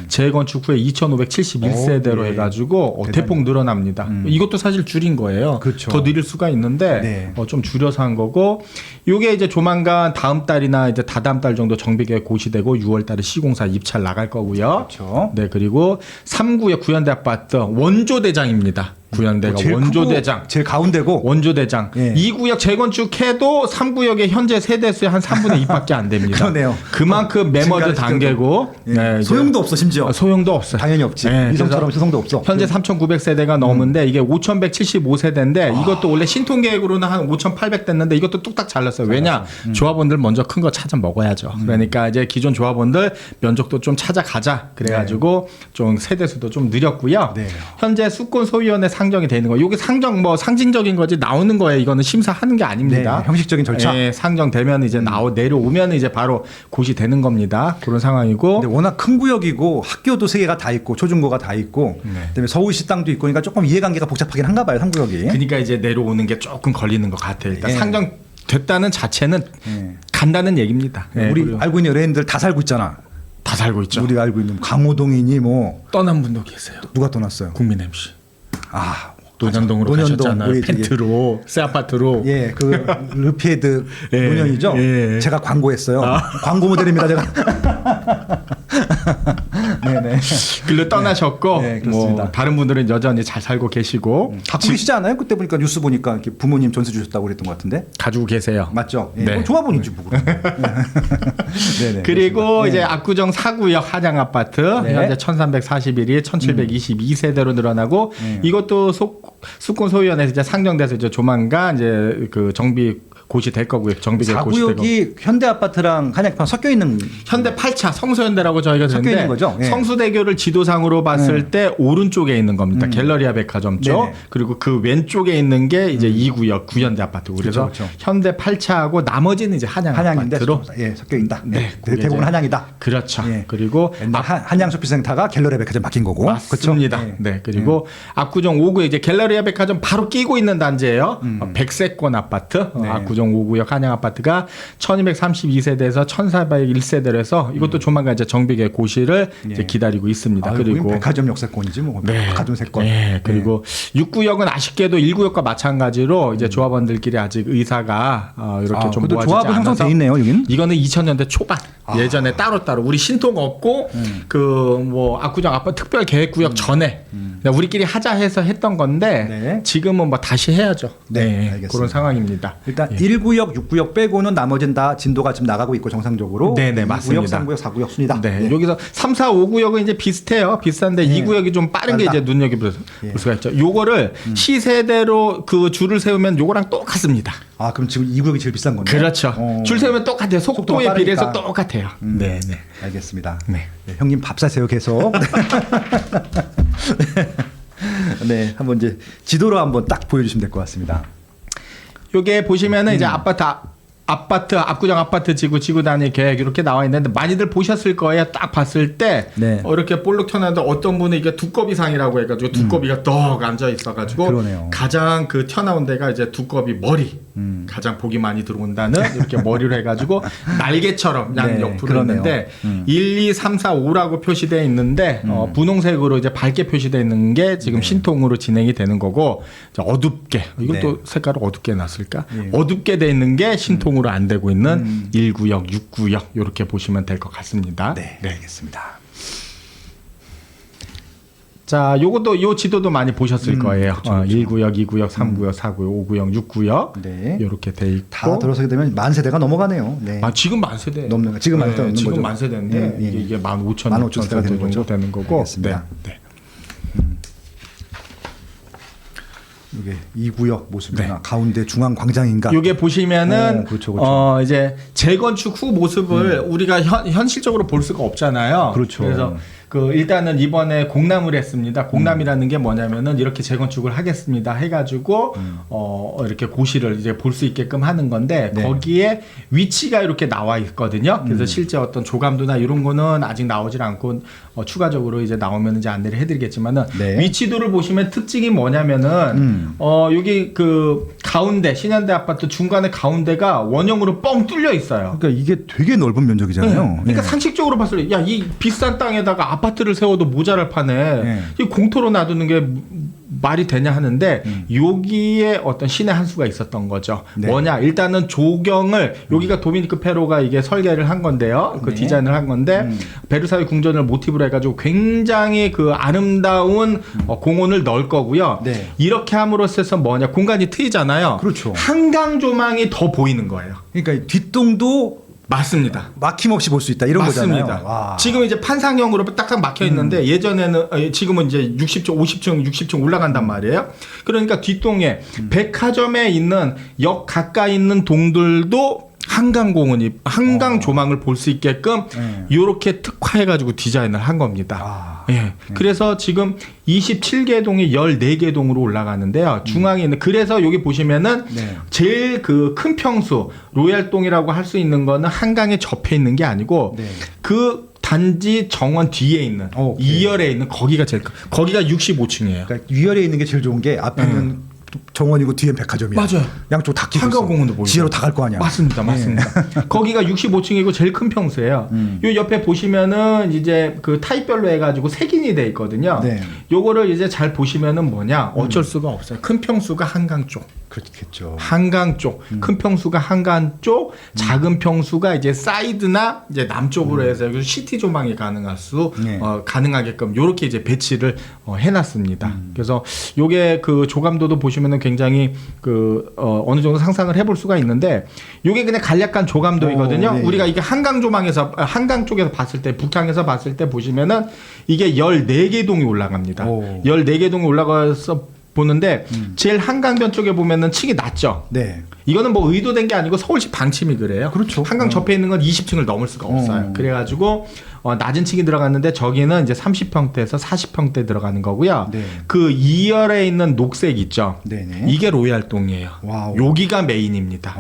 재건축 후에 2571세대로 예. 해가지고 대폭 늘어납니다. 이것도 사실 줄인 거예요. 그렇죠. 더 느릴 수가 있는데 네. 좀 줄여서 한 거고 이게 이제 조만간 다음 달이나 이제 다다음 달 정도 정비계획 고시되고 6월 달에 시공사 입찰 나갈 거고요. 그렇죠. 네, 그리고 3구역 구현대 아파트 원조 대장입니다. 구현대가 제일 원조대장. 크고 제일 가운데고. 원조대장. 예. 2구역 재건축해도 3구역의 현재 세대수의 한 3분의 2밖에 안 됩니다. 그러네요. 그만큼 매머드 증가를 단계고 예. 네, 이제 소용도 없어 심지어. 소용도 없어요. 당연히 없지. 네, 위성처럼 그래서 소송도 없어. 현재 3,900세대가 넘은데 이게 5,175세대인데 이것도 원래 신통 계획으로는 한 5,800 됐는데 이것도 뚝딱 잘랐어요. 왜냐? 조합원들 먼저 큰 거 찾아 먹어야죠. 그러니까 이제 기존 조합원들 면적도 좀 찾아가자. 그래가지고 좀 세대수도 좀 느렸고요. 네. 현재 수권 소유원에 상정이 되는 거. 이게 상정 뭐 상징적인 거지 나오는 거예요. 이거는 심사하는 게 아닙니다. 네, 형식적인 절차. 예, 상정되면 이제 내려오면 이제 바로 고시되는 겁니다. 그런 상황이고. 근데 워낙 큰 구역이고 학교도 세 개가 다 있고 초중고가 다 있고 그다음에 서울시 땅도 있고 그러니까 조금 이해관계가 복잡하긴 한가 봐요 3구역이. 그러니까 이제 내려오는 게 조금 걸리는 것 같아요. 일단 예. 상정됐다는 자체는 간다는 얘기입니다. 예, 우리 그리고 알고 있는 연예인들 다 살고 있잖아. 다 살고 있죠. 우리가 알고 있는 강호동이니 뭐 떠난 분도 계세요. 누가 떠났어요? 국민 MC. 아 노년동으로 노년동, 가셨잖아요. 우리 펜트로, 새 아파트로. 예, 그 르피에드 예, 노년이죠. 예. 제가 광고했어요. 광고 모델입니다 제가. 네네. 글로 떠나셨고 네, 그렇습니다. 뭐 다른 분들은 여전히 잘 살고 계시고 갖고 계시지 않아요? 그때 보니까 뉴스 보니까 이렇게 부모님 전세 주셨다고 그랬던 것 같은데. 가지고 계세요. 맞죠? 예, 네. 뭐 조합원이지 뭐. 그럼. 네네. 그리고 그렇습니다. 이제 네. 압구정 4구역 한양 아파트 네. 현재 1,341이 1,722세대로 늘어나고 이것도 수권 소유원에서 이제 상정돼서 이제 조만간 이제 그 정비 고시 될 거고요. 정비계획 고시 될 거고. 4구역이 현대 아파트랑 한약판 섞여 있는 현대 8차 성수현대라고 저희가 섞여 되는데 있는 거죠? 예. 성수대교를 지도상으로 봤을 때 오른쪽에 있는 겁니다. 갤러리아 백화점 쪽. 네네. 그리고 그 왼쪽에 있는 게 이제 2구역 구현대 아파트. 그래서 그렇죠. 현대 8차하고 나머지는 이제 한양 한양인데 아파트로. 예, 섞여 있다. 네, 그게 대부분 이제- 한양이다. 그렇죠. 예. 그리고 옛날 한양 쇼핑센터가 갤러리 백화점 바뀐 거고. 맞습니다. 그렇죠? 네. 그리고 압구정 5구에 이제 갤러리아 백화점 바로 끼고 있는 단지예요. 백세권 아파트. 네. 압구정 5구역 한양 아파트가 1232세대에서 1401세대로 해서 이것도 조만간 이제 정비계 고시를 이제 기다리고 있습니다. 아이고, 그리고 백화점 역세권이지 뭐. 백화점 세권. 네, 그리고 6구역은 아쉽게도 1구역과 마찬가지로 이제 조합원들끼리 아직 의사가 이렇게 좀 그래도 모아지지 조합은 않아서 형성돼 있네요, 여기는. 이거는 2000년대 초반 예전에 따로따로 우리 신통 없고 그 뭐 압구정 아파트 특별 계획구역 전에 그냥 우리끼리 하자 해서 했던 건데 네. 지금은 뭐 다시 해야죠. 네, 알겠습니다. 그런 상황입니다. 일단 1구역, 6구역 빼고는 나머지는 다 진도가 지금 나가고 있고 정상적으로. 네네, 2구역, 맞습니다. 3구역, 4구역 순이다. 네, 예. 여기서 3, 4, 5구역은 이제 비슷해요. 비슷한데 예. 2구역이 좀 빠른 게 빠르다. 이제 눈여겨볼 수가 있죠. 요거를 시세대로 그 줄을 세우면 요거랑 똑같습니다. 아, 그럼 지금 2구역이 제일 비싼 건데. 그렇죠. 줄 세우면 똑같아요. 속도에 속도가 비례해서 빠르니까. 똑같아요. 네, 네. 알겠습니다. 네. 네, 형님 밥 사세요 계속. 네, 한번 이제 지도로 한번 딱 보여주시면 될 것 같습니다. 요게 보시면은 이제 아파트 압구정 아파트 지구 단위 계획 이렇게 나와 있는데 많이들 보셨을 거예요. 딱 봤을 때 네. 이렇게 볼록 튀어나왔는데 어떤 분은 이게 두꺼비상이라고 해가지고 두꺼비가 떡 앉아 있어가지고 그러네요. 가장 그 튀어나온 데가 이제 두꺼비 머리 가장 복이 많이 들어온다는 이렇게 머리로 해가지고 날개처럼 양 네, 옆으로 그러네요. 있는데 1, 2, 3, 4, 5라고 표시되어 있는데 분홍색으로 이제 밝게 표시되어 있는 게 지금 신통으로 진행이 되는 거고 이제 어둡게 이걸 네. 또 색깔을 어둡게 놨을까? 예. 어둡게 돼 있는 게 신통으로 안 되고 있는 1구역, 6구역 이렇게 보시면 될 것 같습니다. 네, 알겠습니다. 자, 요것도 요 지도도 많이 보셨을 거예요. 그렇죠. 1구역, 2구역, 3구역, 4구역, 5구역, 6구역 네. 이렇게 돼 있고 다 들어서게 되면 만 세대가 넘어가네요. 네. 지금 만세대 넘는 거. 지금 만세대 넘는 지금 거죠. 만세대인데 예, 예. 이게 15,000, 15,000 정도 되는 거죠. 되는 거고. 알겠습니다. 네. 이게 2구역 모습이나 네. 가운데 중앙 광장인가. 요게 보시면은 그렇죠, 그렇죠. 이제 재건축 후 모습을 우리가 현실적으로 볼 수가 없잖아요. 그렇죠. 그래서 그 일단은 이번에 공람을 했습니다. 공람이라는 게 뭐냐면은 이렇게 재건축을 하겠습니다 해가지고 이렇게 고시를 이제 볼 수 있게끔 하는 건데 네. 거기에 위치가 이렇게 나와 있거든요. 그래서 실제 어떤 조감도나 이런 거는 아직 나오질 않고 추가적으로 이제 나오면 이제 안내를 해드리겠지만은 네. 위치도를 보시면 특징이 뭐냐면은 여기 그 가운데 신현대 아파트 중간에 가운데가 원형으로 뻥 뚫려 있어요. 그러니까 이게 되게 넓은 면적이잖아요. 네. 그러니까 네. 상식적으로 봤을 때, 야, 이 비싼 땅에다가 아파트를 세워도 모자랄 판에 네. 이 공터로 놔두는 게 말이 되냐 하는데 여기에 어떤 신의 한 수가 있었던 거죠. 네. 뭐냐? 일단은 조경을 여기가 도미니크 페로가 이게 설계를 한 건데요. 그 네. 디자인을 한 건데 베르사유 궁전을 모티브로 해가지고 굉장히 그 아름다운 공원을 넣을 거고요. 네. 이렇게 함으로써 해서 뭐냐? 공간이 트이잖아요. 그렇죠. 한강 조망이 더 보이는 거예요. 그러니까 뒷동도 맞습니다. 막힘없이 볼 수 있다 이런 맞습니다. 거잖아요. 와. 지금 이제 판상형으로 딱딱 막혀 있는데 예전에는 지금은 이제 60층, 50층, 60층 올라간단 말이에요. 그러니까 뒷동에 백화점에 있는 역 가까이 있는 동들도 한강 조망을 볼 수 있게끔 이렇게 특화해가지고 디자인을 한 겁니다. 예. 그래서 지금 27개 동이 14개 동으로 올라가는데요. 중앙에 있는 그래서 여기 보시면은 네. 제일 그 큰 평수 로얄동이라고 할 수 있는 거는 한강에 접해 있는 게 아니고 네. 그 단지 정원 뒤에 있는 오케이. 2열에 있는 거기가 제일 거기가 65층이에요. 그러니까 위열에 있는 게 제일 좋은 게 앞에는 정원이고 뒤엔 백화점이야. 맞아요. 양쪽 다 끼고 한강공원도 보이고. 지하로 다 갈 거 아니야. 맞습니다. 거기가 65층이고 제일 큰 평수예요. 요 옆에 보시면은 이제 그 타입별로 해가지고 색인이 돼 있거든요. 네. 요거를 이제 잘 보시면은 뭐냐 어쩔 수가 없어요. 큰 평수가 한강 쪽. 그렇겠죠. 한강 쪽, 큰 평수가 한강 쪽, 작은 평수가 이제 사이드나 이제 남쪽으로 해서 여기 시티 조망이 가능할 수 네. 가능하게끔 요렇게 이제 배치를 해놨습니다. 그래서 요게 그 조감도도 보시면은 굉장히 그 어느 정도 상상을 해볼 수가 있는데 요게 그냥 간략한 조감도이거든요. 네. 우리가 이게 한강 조망에서 한강 쪽에서 봤을 때 북향에서 봤을 때 보시면은 이게 14개 동이 올라갑니다. 오. 14개 동이 올라가서 보는데 제일 한강변 쪽에 보면은 층이 낮죠. 네. 이거는 뭐 의도된 게 아니고 서울시 방침이 그래요. 그렇죠. 한강 접해 있는 건 20층을 넘을 수가 없어요. 그래가지고 낮은 층이 들어갔는데 저기는 이제 30평대에서 40평대 들어가는 거고요. 네. 그 2열에 있는 녹색 있죠. 네네. 이게 로얄동이에요. 와우. 여기가 메인입니다.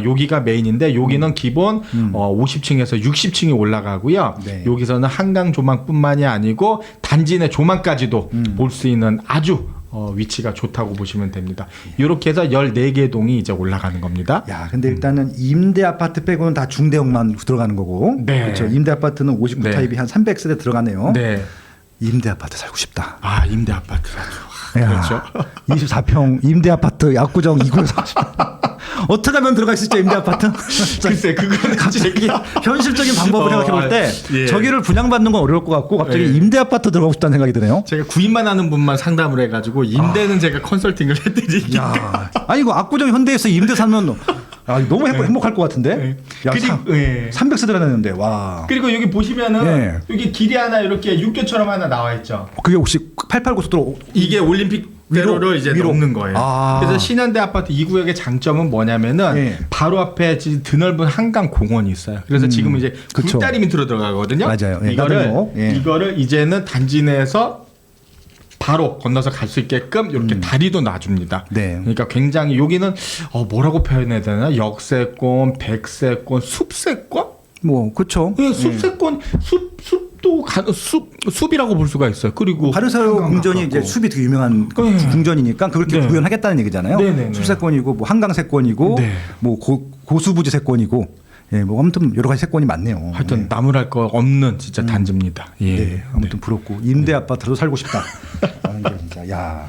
여기가 메인인데 여기는 기본 50층에서 60층이 올라가고요. 네. 여기서는 한강 조망뿐만이 아니고 단지 내 조망까지도 볼 수 있는 아주 위치가 좋다고 보시면 됩니다. 이렇게 해서 14개 동이 이제 올라가는 겁니다. 야, 근데 일단은 임대 아파트 빼고는 다 중대형만 들어가는 거고. 네. 그렇죠. 임대 아파트는 59 네. 타입이 한 300세대 들어가네요. 네. 임대 아파트 살고 싶다. 아, 임대 아파트라죠. 그렇죠. 24평 임대 아파트 압구정 2구에 살고 싶다. 어떻게 하면 들어갈 수 있죠, 임대 아파트? 글쎄, 그거는 갑자기 현실적인 방법을 생각해 볼 때 예. 저기를 분양받는 건 어려울 것 같고 갑자기 예. 임대 아파트 들어가고 싶다는 생각이 드네요. 제가 구입만 하는 분만 상담을 해가지고 임대는 제가 컨설팅을 해드리니까. 야, 아니 이거 압구정 현대에서 임대 사면 너무 행복할 것 같은데. 네. 야, 그리고, 예. 300세대 들어갔는데 와. 그리고 여기 보시면은 예. 여기 길이 하나 이렇게 육교처럼 하나 나와 있죠. 그게 혹시 88고속도로 이게 올림픽 대로를 이제 위로? 넘는 거예요. 아. 그래서 신현대 아파트 2구역의 장점은 뭐냐면은 예. 바로 앞에 드넓은 한강 공원이 있어요. 그래서 지금 이제 그쵸. 굴다리 밑으로 들어가거든요. 맞아요. 예, 이거를 나들목. 예. 이거를 이제는 단지 내에서 바로 건너서 갈 수 있게끔 이렇게 다리도 놔줍니다. 네. 그러니까 굉장히 여기는 뭐라고 표현해야 되나? 역세권, 백세권, 숲세권? 뭐 그렇죠. 예, 숲세권, 숲이라고 볼 수가 있어요. 그리고 바르사유 한강 궁전이 가깝고. 이제 숲이 되게 유명한 네. 궁전이니까 그렇게 네. 구현하겠다는 얘기잖아요. 네네네. 숲세권이고 뭐 한강세권이고 네. 뭐 고수부지 세권이고 예, 뭐 아무튼 여러 가지 세권이 많네요. 하여튼 예. 나무랄 거 없는 진짜 단지입니다. 예. 네, 아무튼 부럽고 임대 아파트로 살고 싶다. 하는 게 진짜 야.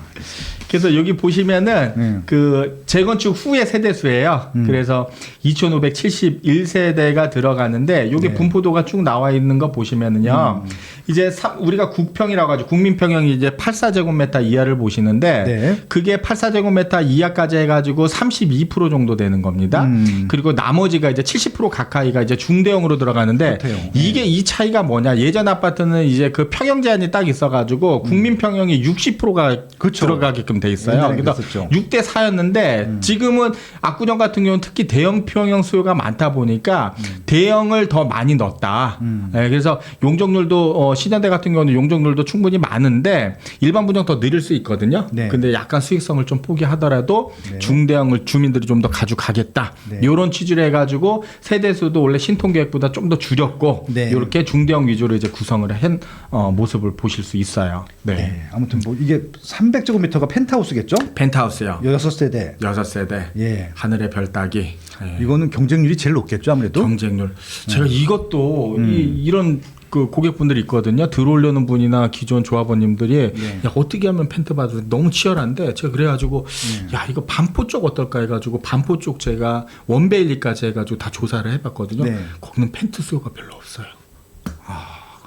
그래서 여기 보시면은 그 재건축 후의 세대수예요. 그래서 2,571세대가 들어가는데 요게 네. 분포도가 쭉 나와 있는 거 보시면은요. 이제 우리가 국평이라고 하죠. 국민평형이 이제 84제곱미터 이하를 보시는데 네. 그게 84제곱미터 이하까지 해가지고 32% 정도 되는 겁니다. 그리고 나머지가 이제 70% 가까이가 이제 중대형으로 들어가는데 그렇대요. 이게 이 차이가 뭐냐? 예전 아파트는 이제 그 평형 제한이 딱 있어가지고 국민평형이 60%가 그렇죠. 들어가게끔 돼 있어요. 옛날에 그래서 그랬었죠. 6대 4였는데 지금은 압구정 같은 경우는 특히 대형 평형 수요가 많다 보니까 대형을 더 많이 넣었다. 네, 그래서 용적률도 신현대 같은 경우는 용적률도 충분히 많은데 일반 분양 더 늘릴 수 있거든요. 네. 근데 약간 수익성을 좀 포기하더라도 네. 중대형을 주민들이 좀 더 가져가겠다. 네. 이런 취지로 해가지고 세대수도 원래 신통계획보다 좀 더 줄였고 네. 이렇게 중대형 위주로 이제 구성을 한 모습을 보실 수 있어요. 네. 네, 아무튼 뭐 이게 300제곱미터가 펜트하우스겠죠? 펜트하우스요. 6세대. 6세대. 예. 하늘의 별 따기. 예. 이거는 경쟁률이 제일 높겠죠, 아무래도. 경쟁률. 제가 이것도 이런 그 고객분들이 있거든요. 들어오려는 분이나 기존 조합원님들이 네. 야 어떻게 하면 펜트 봐도 너무 치열한데 제가 그래가지고 야 이거 반포 쪽 어떨까 해가지고 반포 쪽 제가 원베일리까지 해가지고 다 조사를 해봤거든요. 네. 거기는 펜트 수요가 별로 없어요.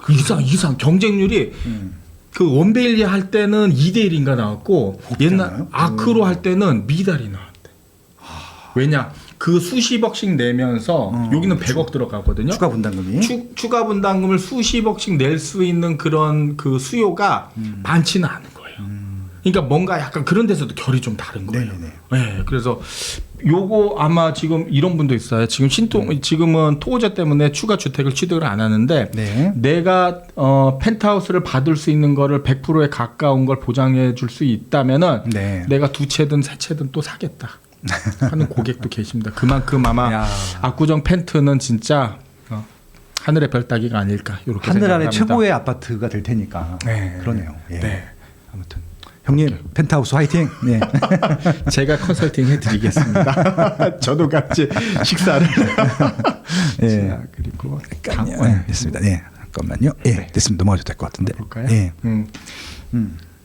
그 이상 경쟁률이 그 원베일리 할 때는 2대1인가 나왔고 옛날 없잖아요. 아크로 할 때는 미달이 나왔대. 왜냐 그 수십억씩 내면서 여기는 100억 들어가거든요. 추가 분담금이. 추가 분담금을 수십억씩 낼 수 있는 그런 그 수요가 많지는 않은 거예요. 그러니까 뭔가 약간 그런 데서도 결이 좀 다른 거예요. 네네네. 네, 그래서 요거 아마 지금 이런 분도 있어요. 지금 지금은 토호자 때문에 추가 주택을 취득을 안 하는데 네. 내가 펜트하우스를 받을 수 있는 거를 100%에 가까운 걸 보장해 줄 수 있다면은 네. 내가 두 채든 세 채든 또 사겠다 하는 고객도 계십니다. 그만큼 아마 야. 압구정 펜트는 진짜 하늘의 별 따기가 아닐까 이렇게 하늘 아래 생각합니다. 최고의 아파트가 될 테니까. 네. 그러네요. 예. 네. 아무튼 형님 펜트하우스 화이팅. 네. 제가 컨설팅 해드리겠습니다. 저도 같이 식사를. 예. 자, 그리고 잠깐만요. 네, 됐습니다. 네. 잠깐만요. 예. 됐으면 넘어가도 될 것 같은데. 볼까요? 예.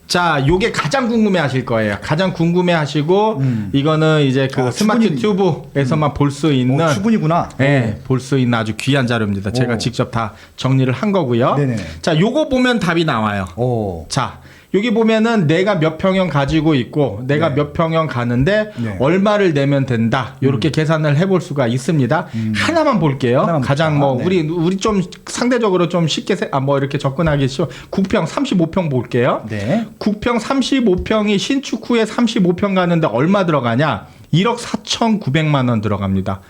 자, 요게 가장 궁금해하실 거예요. 가장 궁금해하시고 이거는 이제 그 스마트 추분이. 튜브에서만 볼 수 있는 추분이구나. 네, 볼 수 있는 아주 귀한 자료입니다. 제가 오. 직접 다 정리를 한 거고요. 네네. 자, 요거 보면 답이 나와요. 오. 자, 여기 보면은 내가 몇 평형 가지고 있고 내가 네. 몇 평형 가는데 네. 얼마를 내면 된다. 이렇게 계산을 해볼 수가 있습니다. 하나만 볼게요. 하나만 가장 볼까? 뭐 네. 우리 좀 상대적으로 좀 쉽게 뭐 이렇게 접근하기 쉬워. 9평 35평 볼게요. 네. 9평 35평이 신축 후에 35평 가는데 얼마 들어가냐? 1억 4,900만 원 들어갑니다.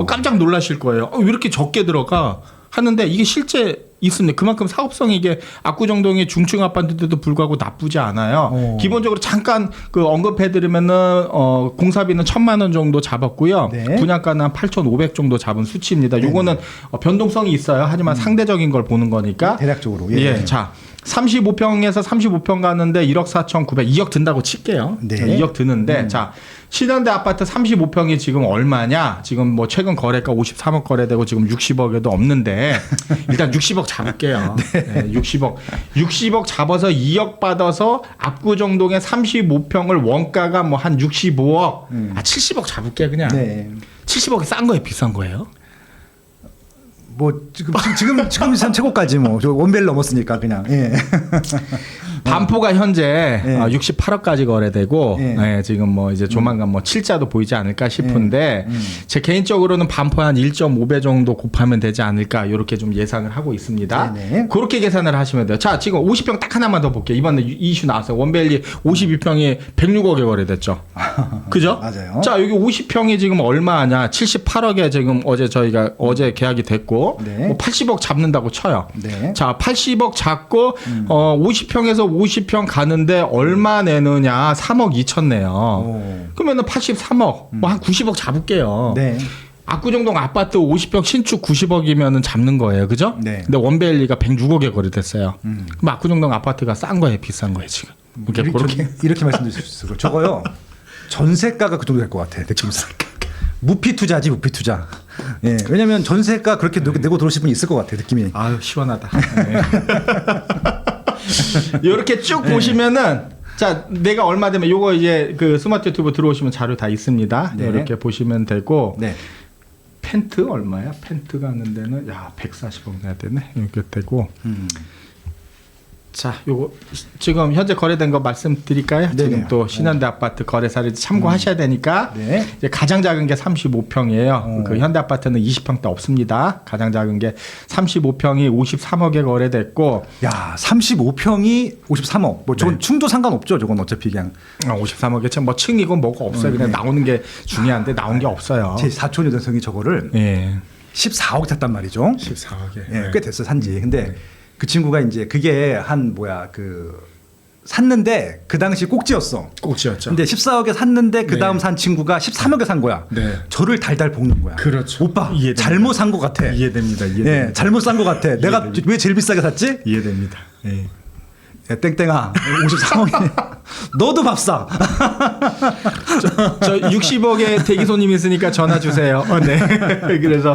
깜짝 놀라실 거예요. 왜 이렇게 적게 들어가? 하는데 이게 실제 있습니다. 그만큼 사업성이 이게 압구정동의 중층 아파트인데도 불구하고 나쁘지 않아요. 기본적으로 잠깐 그 언급해드리면은 공사비는 1,000만 원 정도 잡았고요. 네. 분양가는 한 8,500 정도 잡은 수치입니다. 요거는 변동성이 있어요. 하지만 상대적인 걸 보는 거니까. 대략적으로. 예. 예. 자, 35평에서 35평 가는데 1억 4,900, 2억 든다고 칠게요. 네. 2억 드는데, 자, 신현대 아파트 35평이 지금 얼마냐? 지금 뭐 최근 거래가 53억 거래되고 지금 60억에도 없는데, 일단 60억 잡을게요. 네, 60억 잡아서 2억 받아서 압구정동의 35평을 원가가 뭐 한 65억, 70억 잡을게요, 그냥. 네. 70억이 싼 거예요, 비싼 거예요? 뭐 지금 최고까지 뭐 저 원벨 넘었으니까 그냥. 예. 반포가 현재 네. 68억까지 거래되고 네. 예, 지금 뭐 이제 조만간 뭐 7자도 보이지 않을까 싶은데 제 개인적으로는 반포 한 1.5배 정도 곱하면 되지 않을까 이렇게 좀 예상을 하고 있습니다. 네네. 그렇게 계산을 하시면 돼요. 자, 지금 50평 딱 하나만 더 볼게요. 이번에 이슈 나왔어요. 원벨리 52평이 106억에 거래됐죠. 그죠? 맞아요. 자, 여기 50평이 지금 얼마냐? 78억에 지금 어제 계약이 됐고 네. 뭐 80억 잡는다고 쳐요. 네. 자, 80억 잡고 50평에서 50평 가는데 얼마 내느냐? 3억 2천 내요. 오. 그러면은 83억, 뭐 한 90억 잡을게요. 네. 압구정동 아파트 50평 신축 90억이면은 잡는 거예요. 그죠? 네. 근데 원베일리가 106억에 거래됐어요. 그럼 압구정동 아파트가 싼 거예요, 비싼 거예요, 지금. 그렇게 이렇게 말씀드릴 수 있어요. 저거요. 전세가가 그 정도 될 것 같아. 느낌상. 무피 투자지 무피 투자. 예. 왜냐면 전세가 그렇게 내고 들어오실 분이 있을 것 같아. 느낌이. 아유, 시원하다. 이렇게 쭉 보시면은 자, 내가 얼마 되면 요거 이제 그 스마트 유튜브 들어오시면 자료 다 있습니다. 네. 이렇게 보시면 되고 네. 펜트 얼마야? 펜트 가는 데는 야 140억 내야 되네. 이렇게 되고 자, 요거 지금 현재 거래된 거 말씀드릴까요? 네네. 지금 또 신현대 아파트 거래사를 참고하셔야 되니까 네. 이제 가장 작은 게 35평이에요. 그 현대 아파트는 20평대 없습니다. 가장 작은 게 35평이 53억에 거래됐고 야, 35평이 53억. 뭐 저건 네. 층도 상관없죠. 저건 어차피 그냥 53억에 참 뭐 층이고 뭐가 없어요. 그냥 나오는 게 중요한데 나온 게 없어요. 제 사촌 여동생이 저거를 예. 14억 샀단 말이죠. 14억에. 예, 꽤 됐어 산지. 근데 그 친구가 이제 그게 한 샀는데 그 당시 꼭지였어. 꼭지였죠. 근데 14억에 샀는데 그 다음 네. 산 친구가 13억에 산 거야. 네. 저를 달달 볶는 거야. 그렇죠. 오빠 이해됩니다. 잘못 산 거 같아. 이해됩니다. 예, 잘못 산 거 같아. 내가 왜 제일 비싸게 샀지? 이해됩니다. 예. 야, 땡땡아 53억이 너도 밥사. 저 60억의 대기 손님 있으니까 전화 주세요. 네. 그래서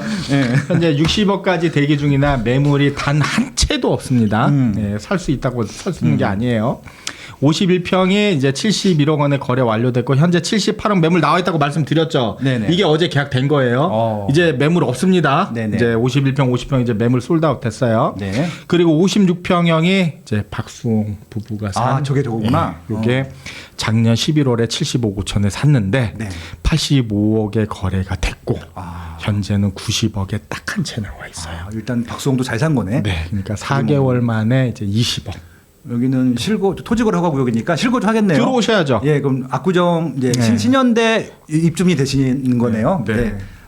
현재 60억까지 대기 중이나 매물이 단 한 채도 없습니다. 네, 살 수 있다고 살 수 있는 게 아니에요. 51평이 이제 71억 원에 거래 완료됐고 현재 78억 매물 나와 있다고 말씀드렸죠. 네네. 이게 어제 계약된 거예요. 이제 매물 없습니다. 네네. 이제 51평, 50평 이제 매물 솔드아웃 됐어요. 네. 그리고 56평형이 이제 박수홍 부부가 산 저게 저거구나. 이게 작년 11월에 75억 5천에 샀는데 네. 85억에 거래가 됐고 아. 현재는 90억에 딱 한 채 나와 있어요. 일단 박수홍도 잘 산 거네. 네, 그러니까 4개월 만에 이제 20억. 여기는 토지거래 허가 구역이니까 실거주 하겠네요. 들어오셔야죠. 예, 그럼 압구정 이제 네. 신현대 입주민이 되시는 거네요. 네.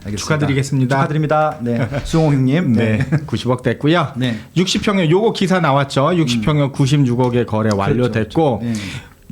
알겠습니다. 축하드리겠습니다. 축하드립니다. 네, 수홍 형님. 네, 90억 됐고요. 네. 60평형 요거 기사 나왔죠. 60평형 96억에 거래 완료됐고 그렇죠.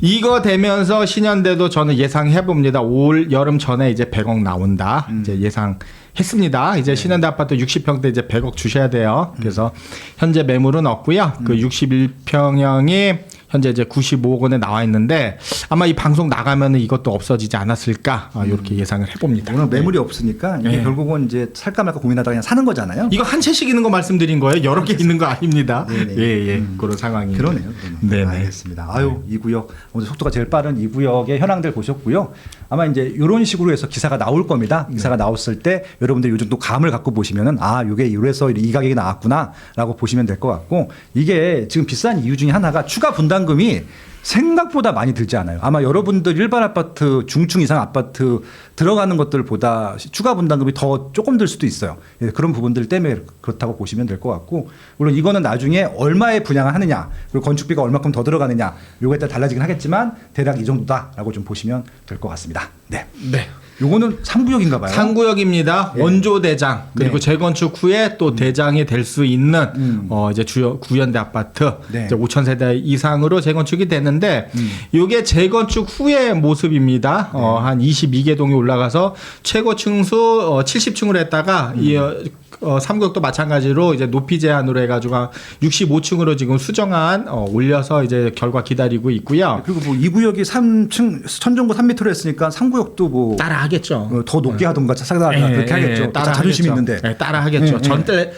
이거 되면서 신현대도 저는 예상해 봅니다. 올 여름 전에 이제 100억 나온다. 이제 예상했습니다. 이제 신현대 아파트 60평대 이제 100억 주셔야 돼요. 그래서 현재 매물은 없고요. 그 61평형이 현재 이제 95억 원에 나와 있는데 아마 이 방송 나가면은 이것도 없어지지 않았을까 이렇게 예상을 해봅니다. 오늘 매물이 없으니까 이게 네. 결국은 이제 살까 말까 고민하다가 그냥 사는 거잖아요. 이거 한 채씩 있는 거 말씀드린 거예요. 여러 개 있는 거 아닙니다. 네네. 예, 그런 상황이. 그러네요. 네네. 알겠습니다. 아유, 이 구역 오늘 속도가 제일 빠른 이 구역의 현황들 보셨고요. 아마 이제 이런 식으로 해서 기사가 나올 겁니다. 기사가 나왔을 때 여러분들이 요즘 또 감을 갖고 보시면은 이게 이래서 이 가격이 나왔구나라고 보시면 될 것 같고 이게 지금 비싼 이유 중에 하나가 추가 분담금이 생각보다 많이 들지 않아요. 아마 여러분들 일반 아파트 중층 이상 아파트 들어가는 것들보다 추가 분담금이 더 조금 들 수도 있어요. 예, 그런 부분들 때문에 그렇다고 보시면 될 것 같고 물론 이거는 나중에 얼마에 분양을 하느냐 그리고 건축비가 얼마큼 더 들어가느냐 요거에 따라 달라지긴 하겠지만 대략 이 정도다라고 좀 보시면 될 것 같습니다. 네. 네. 요거는 3구역인가 봐요. 상구역입니다. 예. 원조 대장 그리고 네. 재건축 후에 또 대장이 될 수 있는 이제 구현대 아파트 네. 이제 5천 세대 이상으로 재건축이 됐는데 이게 재건축 후의 모습입니다. 한 22개 동이 올라가서 최고 층수 70층으로 했다가 이 3구역도 마찬가지로 이제 높이 제한으로 해가지고 65층으로 지금 수정안 올려서 이제 결과 기다리고 있고요. 그리고 뭐 2구역이 3층 천정고 3m로 했으니까 3구역도 뭐 따라하겠죠. 더 높게 하던가 사다 그렇게 하겠죠. 따라 자존심 있는데. 네, 따라 하겠죠.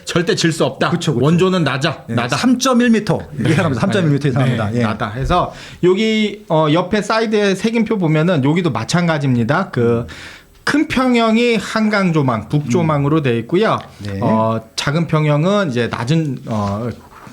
절대 질 수 없다. 그쵸. 원조는 나다. 3.1m 이상합니다. 3.1m 이상합니다. 네, 나다. 해서 여기 옆에 사이드에 색임표 보면은 여기도 마찬가지입니다. 그 큰 평형이 한강 조망, 북 조망으로 되어 있고요. 네. 작은 평형은 이제 낮은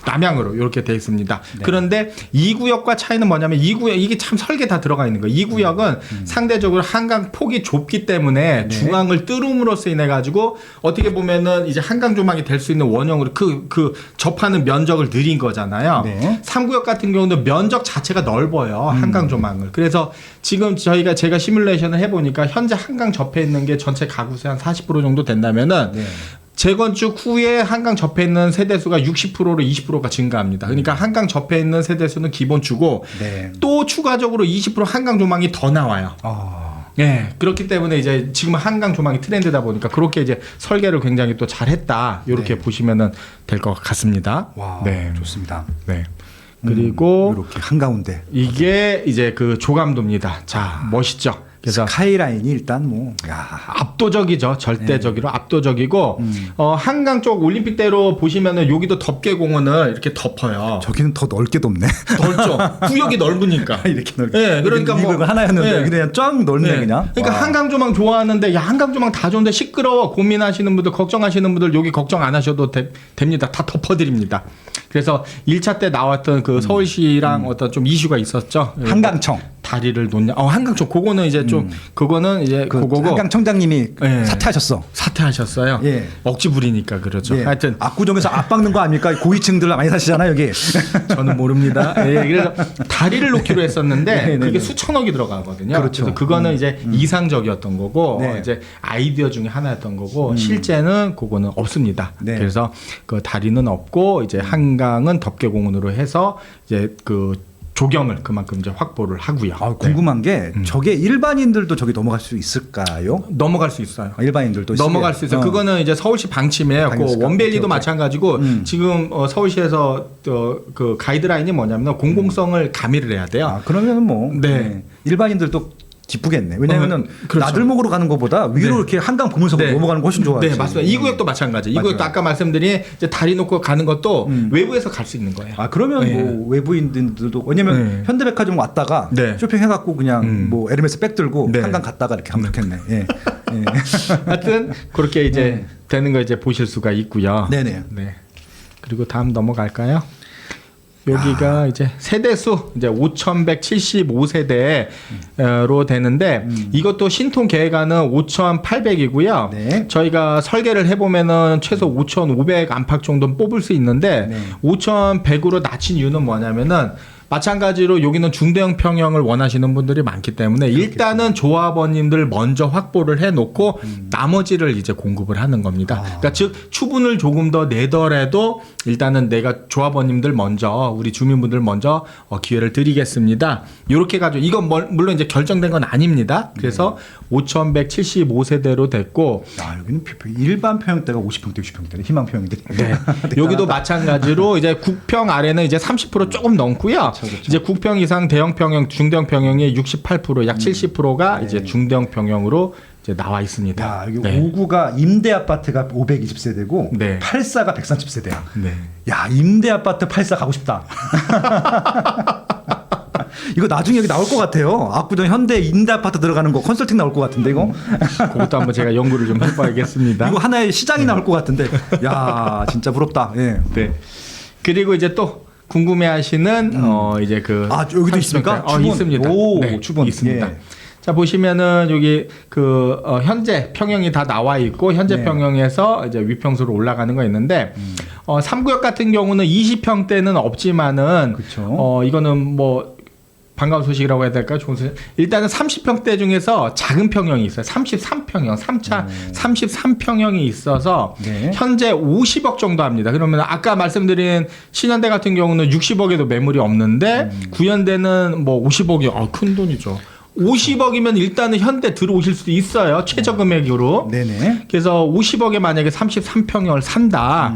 남향으로 이렇게 되어 있습니다. 네. 그런데 2구역과 차이는 뭐냐면 2구역 이게 참 설계 다 들어가 있는 거예요. 2구역은 상대적으로 한강 폭이 좁기 때문에 네. 중앙을 뚫음으로써 인해 가지고 어떻게 보면은 이제 한강 조망이 될 수 있는 원형으로 그 접하는 면적을 늘린 거잖아요. 네. 3구역 같은 경우는 면적 자체가 넓어요. 한강 조망을. 그래서 지금 제가 시뮬레이션을 해보니까 현재 한강 접해 있는 게 전체 가구수의 한 40% 정도 된다면은 네. 재건축 후에 한강 접해 있는 세대수가 60%로 20%가 증가합니다. 그러니까 한강 접해 있는 세대수는 기본 주고 네. 또 추가적으로 20% 한강 조망이 더 나와요. 네, 그렇기 때문에 이제 지금 한강 조망이 트렌드다 보니까 그렇게 이제 설계를 굉장히 또 잘했다. 이렇게 보시면은 될 것 같습니다. 와, 네, 좋습니다. 네. 그리고 이렇게 한가운데 이게 이제 그 조감도입니다. 자, 멋있죠. 그래서 스카이라인이 일단 뭐 압도적이죠. 절대적으로 압도적이고 한강 쪽 올림픽대로 보시면은 여기도 덮개공원을 이렇게 덮어요. 저기는 더 넓게 덥네. 넓죠. 구역이 넓으니까. 이렇게 넓게. 네, 그러니까 이거 뭐 하나였는데 네. 여기 그냥 쫙 넓네 네. 그냥. 그러니까 와. 한강 조망 좋아하는데 야 한강 조망 다 좋은데 시끄러워 고민하시는 분들 걱정하시는 분들 여기 걱정 안 하셔도 됩니다. 다 덮어드립니다. 그래서 1차 때 나왔던 그 서울시랑 어떤 좀 이슈가 있었죠. 한강청. 다리를 놓냐? 한강청 그거는 이제 좀 그거는 이제 그거고 한강청장님이 네. 사퇴하셨어. 사퇴하셨어요. 예. 억지 부리니까 그렇죠. 예. 하여튼 압구정에서 압박는 거 아닙니까? 고위층들 많이 사시잖아요 여기. 저는 모릅니다. 예, 그래서 다리를 놓기로 했었는데 네, 네, 그게 네. 수천억이 들어가거든요. 그렇죠. 그래서 그거는 이제 이상적이었던 거고 네. 이제 아이디어 중에 하나였던 거고 실제는 그거는 없습니다. 네. 그래서 그 다리는 없고 이제 한강은 덮개공원으로 해서 이제 그 조경을 그만큼 이제 확보를 하고요. 아, 궁금한 게 저게 일반인들도 저기 넘어갈 수 있을까요? 넘어갈 수 있어요. 일반인들도 넘어갈 수 있어요. 그거는 이제 서울시 방침이에요. 그 방침일까? 원밸리도 오케이. 마찬가지고 지금 서울시에서 그 가이드라인이 뭐냐면 공공성을 가미를 해야 돼요. 아, 그러면 뭐 네. 일반인들도 기쁘겠네. 왜냐면은 그렇죠. 나들목으로 가는 것보다 위로 네. 이렇게 한강 보면서 네. 넘어가는 거 훨씬 좋아요. 네, 맞습니다. 이 구역도 마찬가지. 이 맞아요. 구역도 아까 말씀드린 이제 다리 놓고 가는 것도 외부에서 갈 수 있는 거예요. 아, 그러면 네. 뭐 외부인들도 왜냐면 네. 현대백화점 왔다가 네. 쇼핑해갖고 그냥 뭐 에르메스 백 들고 네. 한강 갔다가 이렇게 하면 좋겠네. 예. 예. 하여튼 그렇게 이제 되는 거 이제 보실 수가 있고요. 네네. 네. 그리고 다음 넘어갈까요? 여기가 이제 세대수 이제 5,175세대로 되는데 이것도 신통 계획안은 5,800이고요. 네. 저희가 설계를 해보면은 최소 5,500 안팎 정도는 뽑을 수 있는데 네. 5,100으로 낮춘 이유는 뭐냐면은 마찬가지로 여기는 중대형 평형을 원하시는 분들이 많기 때문에 일단은 조합원님들 먼저 확보를 해놓고 나머지를 이제 공급을 하는 겁니다. 그러니까 즉 추분을 조금 더 내더라도 일단은 내가 조합원님들 먼저 우리 주민분들 먼저 기회를 드리겠습니다. 이렇게 가지고 이건 물론 이제 결정된 건 아닙니다. 그래서 5,175세대로 됐고 아, 여기는 일반 평형대가 50평대, 60평대, 희망 평형들이. 네. 여기도 마찬가지로 이제 국평 아래는 이제 30% 조금 넘고요. 그렇죠. 이제 국평 이상 대형 평형, 중대형 평형이 68%, 약 70%가 이제 중대형 평형으로 이제 나와 있습니다. 야, 여기 네. 5구가 임대 아파트가 520세대고 네. 84가 130세대야. 네. 야, 임대 아파트 84 가고 싶다. 이거 나중에 여기 나올 것 같아요. 압구정 현대 임대 아파트 들어가는 거 컨설팅 나올 것 같은데 이거. 그것도 한번 제가 연구를 좀 해봐야겠습니다. 이거 하나의 시장이 나올 것 같은데. 야, 진짜 부럽다. 예. 네. 그리고 이제 또 궁금해하시는 이제 그 아, 여기도 있습니까? 추분. 추분. 있습니다. 오, 네, 추분. 있습니다. 예. 자 보시면은 여기 그 현재 평형이 다 나와 있고 현재 네. 평형에서 이제 위평수로 올라가는 거 있는데 3구역 같은 경우는 20평대는 없지만은 그쵸. 이거는 뭐 반가운 소식이라고 해야 될까요? 좋은 소식. 일단은 30평대 중에서 작은 평형이 있어요. 33평형, 3차 33평형이 있어서 네. 현재 50억 정도 합니다. 그러면 아까 말씀드린 신현대 같은 경우는 60억에도 매물이 없는데 구현대는 뭐 50억이 큰 돈이죠. 50억이면 일단은 현대 들어오실 수도 있어요. 최저 금액으로. 네네. 그래서 50억에 만약에 33평형을 산다.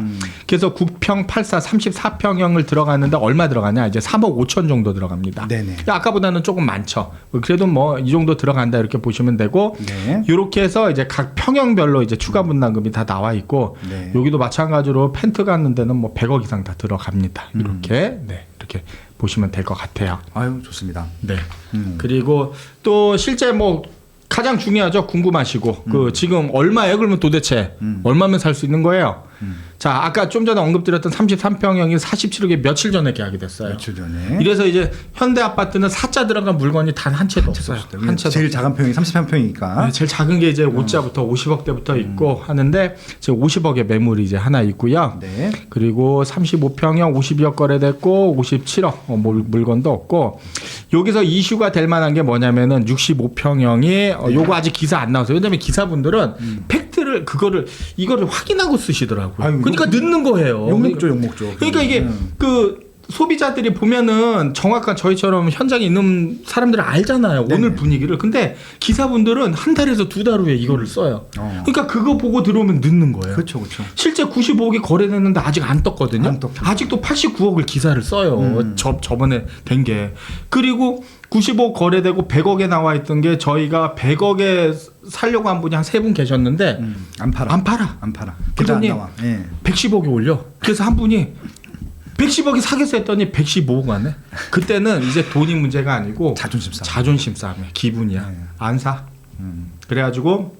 그래서 9평, 84, 34평형을 들어가는데 얼마 들어가냐? 이제 3억 5천 정도 들어갑니다. 네네. 아까보다는 조금 많죠. 그래도 뭐 이 정도 들어간다 이렇게 보시면 되고 네. 이렇게 해서 이제 각 평형별로 이제 추가 분담금이 다 나와 있고 네. 여기도 마찬가지로 펜트 갖는 데는 뭐 100억 이상 다 들어갑니다. 이렇게 이렇게 보시면 될 것 같아요. 아유, 좋습니다. 네. 그리고 또 실제 뭐 가장 중요하죠. 궁금하시고 그 지금 얼마예요? 그러면 도대체 얼마면 살 수 있는 거예요? 자, 아까 좀 전에 언급드렸던 33평형이 47억에 며칠 전에 계약이 됐어요. 며칠 전에. 이래서 이제 현대 아파트는 사자 들어간 물건이 단 한 채도 없어요. 한 채도 제일 없어요. 작은 평이 33평이니까. 네, 제일 작은 게 이제 5자부터 50억대부터 있고 하는데 지금 50억의 매물이 이제 하나 있고요. 네. 그리고 35평형 52억 거래됐고 57억 물건도 없고 여기서 이슈가 될 만한 게 뭐냐면은 65평형이 요거 아직 기사 안 나왔어요. 왜냐면 기사분들은 팩트를 이거를 확인하고 쓰시더라고요. 아유, 그러니까 늦는 거예요. 욕먹죠, 욕먹죠. 그러니까 이게 그 소비자들이 보면은 정확한 저희처럼 현장에 있는 사람들은 알잖아요. 네네. 오늘 분위기를. 근데 기사분들은 한 달에서 두 달 후에 이거를 써요. 그러니까 그거 보고 들어오면 늦는 거예요. 그렇죠, 그렇죠. 실제 95억이 거래됐는데 아직 안 떴거든요. 안 떴죠. 아직도 89억을 기사를 써요. 저번에 된 게. 그리고 95억 거래되고 100억에 나와 있던 게 저희가 100억에 살려고 한 분이 한 세 분 계셨는데 안 팔아. 안 팔아. 안 팔아. 계좌 안 그러니 나와. 예. 110억에 올려. 그래서 한 분이 110억이 사겠어 했더니 115억 안에. 그때는 이제 돈이 문제가 아니고 자존심 싸움. 자존심 싸움이야. 기분이야. 안 사. 그래가지고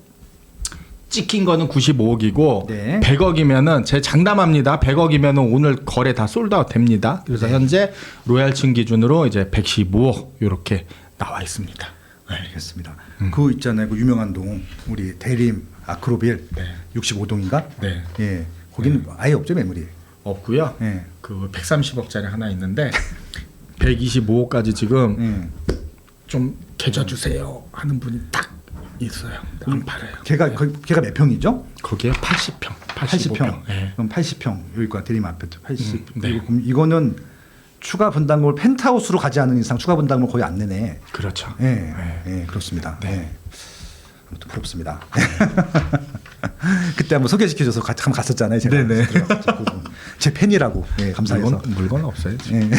찍힌 거는 95억이고 네. 100억이면은 제 장담합니다. 100억이면은 오늘 거래 다 솔드아웃 됩니다. 그래서 현재 로얄층 기준으로 이제 115억 이렇게 나와 있습니다. 알겠습니다. 그 있잖아요. 그 유명한 동 우리 대림 아크로빌 65동인가? 네. 예. 거기는 아예 없죠, 매물이. 없고요. 예. 그 130억짜리 하나 있는데 125억까지 지금 좀 계좌 주세요 하는 분이 딱 있어요. 안 팔아요. 걔가 몇 평이죠? 거기에 80평, 80평. 네. 그럼 80평. 여기가 대림 아파트 80. 네. 그럼 이거는 추가 분담금을 펜트하우스로 가지 않는 이상 추가 분담금을 거의 안 내네. 그렇죠. 예, 예, 그렇습니다. 네. 아무튼 부럽습니다. 그때 한번 소개시켜줘서 한번 갔었잖아요. 제가. 네네. 제 팬이라고. 예, 감사해서. 물건 없어요. 예. 네.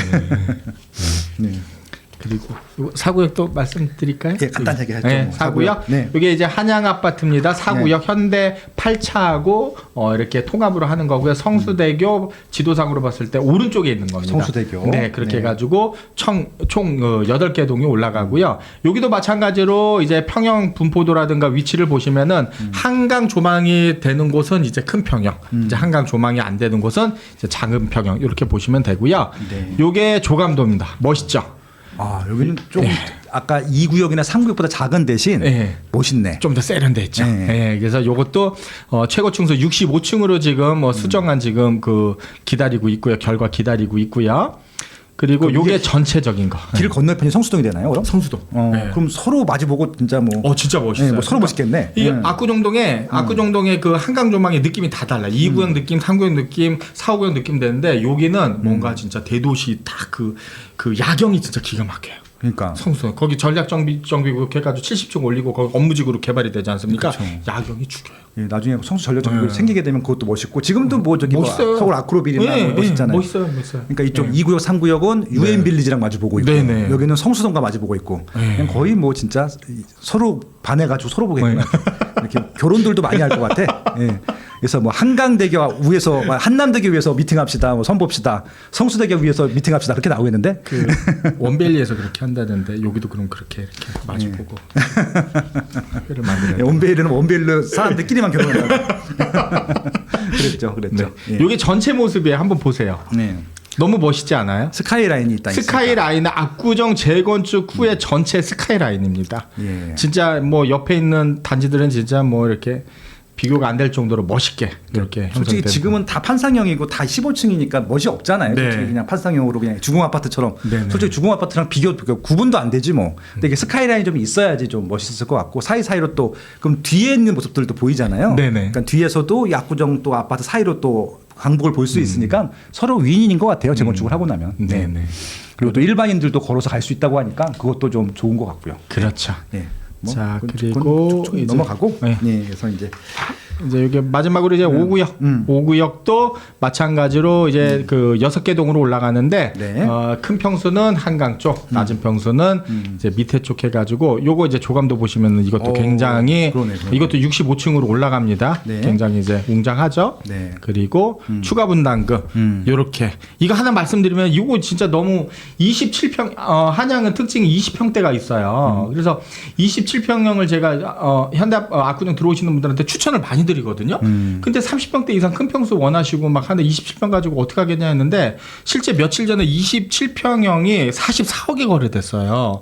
네. 그리고 사구역도 말씀드릴까요? 예, 간단하게 하죠. 네, 뭐. 사구역. 네. 이게 이제 한양 아파트입니다. 사구역 현대 8차하고 이렇게 통합으로 하는 거고요. 성수대교 지도상으로 봤을 때 오른쪽에 있는 겁니다. 성수대교. 네, 그렇게 네. 해가지고 총 8개 동이 올라가고요. 여기도 마찬가지로 이제 평형 분포도라든가 위치를 보시면은 한강 조망이 되는 곳은 이제 큰 평형, 이제 한강 조망이 안 되는 곳은 이제 작은 평형 이렇게 보시면 되고요. 네. 요게 조감도입니다. 멋있죠? 아, 여기는 좀 아까 2구역이나 3구역보다 작은 대신 네. 멋있네. 좀 더 세련돼 있죠. 네. 그래서 요것도 최고 층수 65층으로 지금 수정안 지금 그 기다리고 있고요. 결과 기다리고 있고요. 그리고 요게 전체적인 거. 길 건너편이 성수동이 되나요, 그럼? 성수동. 네. 그럼 서로 마주보고 진짜 뭐. 진짜 멋있어요. 뭐 서로 멋있겠네. 이게 압구정동의 그 한강 조망의 느낌이 다 달라. 2구역 느낌, 3구역 느낌, 4구역 느낌 되는데 여기는 뭔가 진짜 대도시 딱 그 야경이 진짜 기가 막혀요. 그러니까. 성수동 거기 전략정비구역 해가지고 70층 올리고 거기 업무지구로 개발이 되지 않습니까? 그쵸. 야경이 죽여요. 예, 나중에 성수 전략정비 생기게 되면 그것도 멋있고 지금도 뭐 저기 멋있어요. 뭐 서울 아크로빌이나 뭐 멋있잖아요. 멋있어요. 그러니까 이쪽 2구역, 3구역은 유엔 빌리지랑 마주 보고 있고 네네. 여기는 성수동과 마주 보고 있고 그냥 거의 뭐 진짜 서로 반해가지고 서로 보겠구나. 이렇게 결혼들도 많이 할 것 같아. 예. 그래서 뭐 한강대교 위에서 한남대교 위에서 미팅합시다, 뭐 선봅시다. 성수대교 위에서 미팅합시다 그렇게 나오겠는데. 그 원벨리에서 그렇게 한다는데 여기도 그럼 그렇게 이렇게 마주 보고 회를 만드는. 예, 원베일은 원베일로 사람들끼리만 결혼한다고. 그랬죠. 네. 예. 여기 전체 모습이에요. 한번 보세요. 네. 너무 멋있지 않아요? 스카이라인이 있다. 스카이라인은 압구정 재건축 후의 전체 스카이라인입니다. 예. 진짜 뭐 옆에 있는 단지들은 진짜 뭐 이렇게 비교가 안 될 정도로 멋있게 이렇게 솔직히 형성된. 지금은 다 판상형이고 다 15층이니까 멋이 없잖아요. 네. 솔직히 그냥 판상형으로 그냥 주공 아파트처럼. 네네. 솔직히 주공 아파트랑 구분도 안 되지 뭐. 근데 이게 스카이라인이 좀 있어야지 좀 멋있을 것 같고 사이사이로 또 그럼 뒤에 있는 모습들도 보이잖아요. 네네. 그러니까 뒤에서도 이 압구정 또 아파트 사이로 또 강북을 볼 수 있으니까 서로 윈윈인 것 같아요. 재건축을 하고 나면. 네. 네네. 그리고 또 일반인들도 걸어서 갈 수 있다고 하니까 그것도 좀 좋은 것 같고요. 그렇죠. 네. 자, 그건 그리고 좀 이제- 넘어가고. 네. 네. 그래서 이제 이제 여기 마지막으로 이제 5구역, 5구역도 마찬가지로 이제 그 6개 동으로 올라가는데 네. 큰 평수는 한강 쪽, 낮은 평수는 이제 밑에 쪽 해가지고 요거 이제 조감도 보시면 이것도 오, 굉장히 그러네. 이것도 65층으로 올라갑니다. 네. 굉장히 이제 웅장하죠. 네. 그리고 추가 분담금 요렇게 이거 하나 말씀드리면 이거 진짜 너무 27평 한양은 특징이 20평대가 있어요. 그래서 27평형을 제가 현대 압구정 들어오시는 분들한테 추천을 많이 드리거든요. 근데 30평대 이상 큰 평수 원하시고 막 하는데 27평 가지고 어떻게 하겠냐 했는데 실제 며칠 전에 27평형이 44억에 거래됐어요.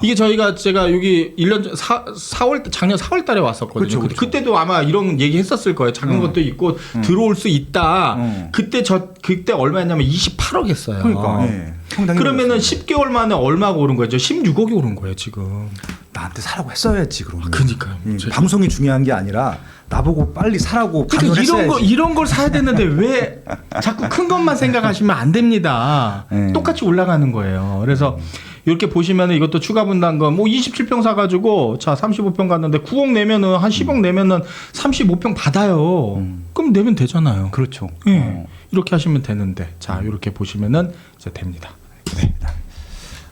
이게 제가 여기 1년 전 4월 작년 4월 달에 왔었거든요. 그쵸, 그쵸. 그때도 아마 이런 얘기 했었을 거예요. 작은 것도 있고 들어올 수 있다. 그때 얼마였냐면 28억 했어요. 그러니까. 예. 상당히 그러면은 올랐어요. 10개월 만에 얼마가 오른 거죠? 16억이 오른 거예요, 지금. 나한테 사라고 했어야지 그러면. 그러니까요. 방송이 중요한 게 아니라 나보고 빨리 사라고 그러니까 강요했어야지. 이런 걸 사야 되는데 왜 자꾸 큰 것만 생각하시면 안 됩니다. 네. 똑같이 올라가는 거예요. 그래서 이렇게 보시면은 이것도 추가 분담금 뭐 27평 사가지고 자 35평 갔는데 9억 내면은 한 10억 내면은 35평 받아요. 그럼 내면 되잖아요. 그렇죠. 예. 이렇게 하시면 되는데 자 이렇게 보시면은 이제 됩니다. 네.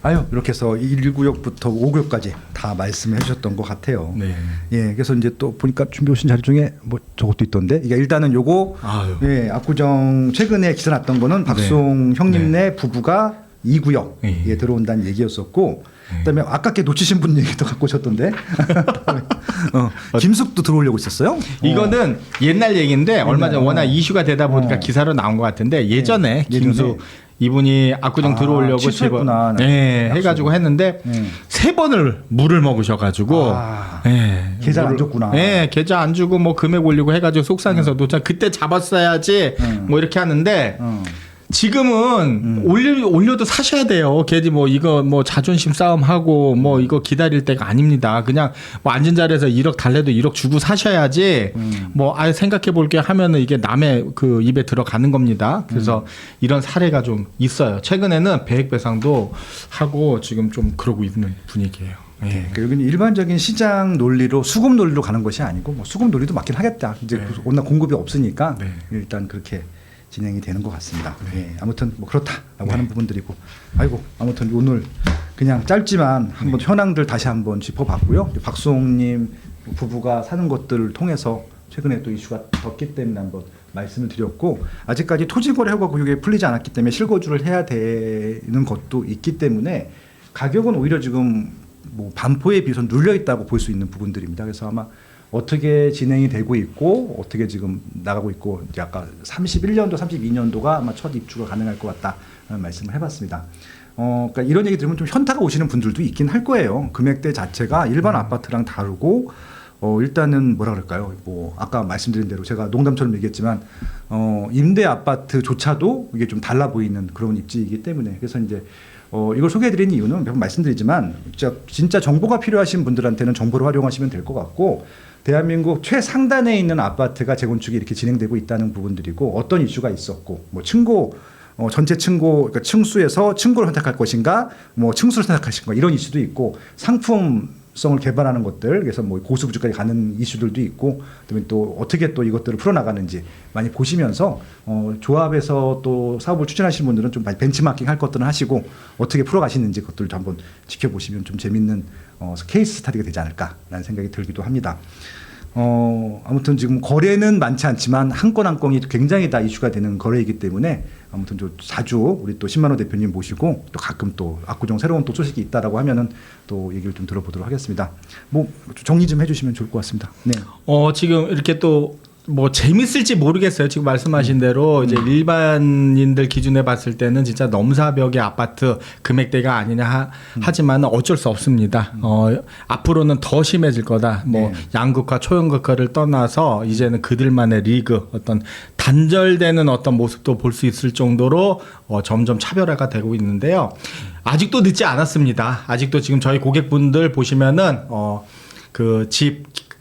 아유 이렇게 해서 1구역부터 5구역까지 다 말씀해 주셨던 것 같아요. 네. 예, 그래서 이제 또 보니까 준비해 오신 자료 중에 뭐 저것도 있던데. 이게 일단은 요거 아유. 예, 압구정 최근에 기사 났던 거는 박송 형님네 부부가 2구역에 예. 들어온다는 얘기였었고. 그다음에 아깝게 놓치신 분 얘기도 갖고 오셨던데. 김숙도 들어오려고 있었어요? 이거는 옛날 얘기인데 얼마 전에 워낙 이슈가 되다 보니까 기사로 나온 것 같은데 예전에 네. 김수 이분이 압구정 들어오려고 취소했구나. 네, 해가지고 했는데 세 번을 물을 먹으셔가지고 네, 계좌 안 줬구나. 네, 계좌 안 주고 뭐 금액 올리고 해가지고 속상해서도 자 그때 잡았어야지 뭐 이렇게 하는데 지금은 올려도 사셔야 돼요. 괜히 뭐 이거 뭐 자존심 싸움하고 뭐 이거 기다릴 때가 아닙니다. 그냥 뭐 앉은 자리에서 1억 달래도 1억 주고 사셔야지 뭐 아예 생각해 볼게 하면은 이게 남의 그 입에 들어가는 겁니다. 그래서 이런 사례가 좀 있어요. 최근에는 배액 배상도 하고 지금 좀 그러고 있는 분위기예요. 예. 네, 여기는 일반적인 시장 논리로 수급 논리로 가는 것이 아니고 뭐 수급 논리도 맞긴 하겠다. 이제 워낙 공급이 없으니까 네. 일단 그렇게 진행이 되는 것 같습니다. 예, 아무튼 뭐 그렇다라고 하는 부분들이고, 아이고 아무튼 오늘 그냥 짧지만 한번 현황들 다시 한번 짚어봤고요. 박수홍님 부부가 사는 것들을 통해서 최근에 또 이슈가 떴기 때문에 한번 말씀을 드렸고, 아직까지 토지거래허가 구역이 풀리지 않았기 때문에 실거주를 해야 되는 것도 있기 때문에 가격은 오히려 지금 뭐 반포에 비해서 눌려 있다고 볼 수 있는 부분들입니다. 그래서 아마 어떻게 진행이 되고 있고 어떻게 지금 나가고 있고, 이제 아까 31년도, 32년도가 아마 첫 입주가 가능할 것 같다라는 말씀을 해봤습니다. 그러니까 이런 얘기 들으면 좀 현타가 오시는 분들도 있긴 할 거예요. 금액대 자체가 일반 아파트랑 다르고, 일단은 뭐라 그럴까요? 뭐 아까 말씀드린 대로 제가 농담처럼 얘기했지만 임대 아파트조차도 이게 좀 달라 보이는 그런 입지이기 때문에, 그래서 이제 이걸 소개해드리는 이유는 몇 번 말씀드리지만 진짜 정보가 필요하신 분들한테는 정보를 활용하시면 될 것 같고, 대한민국 최상단에 있는 아파트가 재건축이 이렇게 진행되고 있다는 부분들이고, 어떤 이슈가 있었고, 뭐 층고 전체 층고, 그러니까 층수에서 층고를 선택할 것인가, 뭐 층수를 선택할 것인가, 이런 이슈도 있고, 상품성을 개발하는 것들, 그래서 뭐 고수부지까지 가는 이슈들도 있고, 그다음에 또 어떻게 또 이것들을 풀어나가는지 많이 보시면서 조합에서 또 사업을 추진하시는 분들은 좀 많이 벤치마킹 할 것들은 하시고, 어떻게 풀어가시는지 그것들도 한번 지켜보시면 좀 재밌는 케이스 스타디가 되지 않을까라는 생각이 들기도 합니다. 아무튼 지금 거래는 많지 않지만 한 건 한 건이 굉장히 다 이슈가 되는 거래이기 때문에, 아무튼 좀 자주 우리 또 신만호 대표님 모시고 또 가끔 또 압구정 새로운 또 소식이 있다라고 하면은 또 얘기를 좀 들어보도록 하겠습니다. 뭐 정리 좀 해주시면 좋을 것 같습니다. 네. 지금 이렇게 또 뭐 재밌을지 모르겠어요. 지금 말씀하신 대로 이제 일반인들 기준에 봤을 때는 진짜 넘사벽의 아파트 금액대가 아니냐 하지만 어쩔 수 없습니다. 앞으로는 더 심해질 거다. 뭐 양극화, 초양극화를 떠나서 이제는 그들만의 리그, 어떤 단절되는 어떤 모습도 볼 수 있을 정도로 점점 차별화가 되고 있는데요. 아직도 늦지 않았습니다. 아직도 지금 저희 고객분들 보시면은 그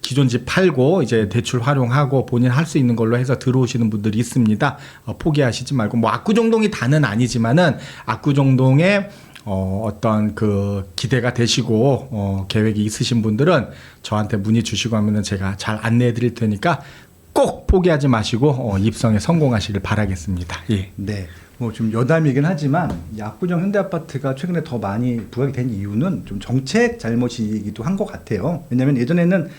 기존 집 팔고 이제 대출 활용하고 본인 할 수 있는 걸로 해서 들어오시는 분들이 있습니다. 포기하시지 말고, 뭐 압구정동이 다는 아니지만은 압구정동에 어떤 그 기대가 되시고 계획이 있으신 분들은 저한테 문의 주시고 하면은 제가 잘 안내해 드릴 테니까 꼭 포기하지 마시고 입성에 성공하시길 바라겠습니다. 예. 네. 뭐 좀 여담이긴 하지만 이 압구정 현대아파트가 최근에 더 많이 부각이 된 이유는 좀 정책 잘못이기도 한 것 같아요. 왜냐하면 예전에는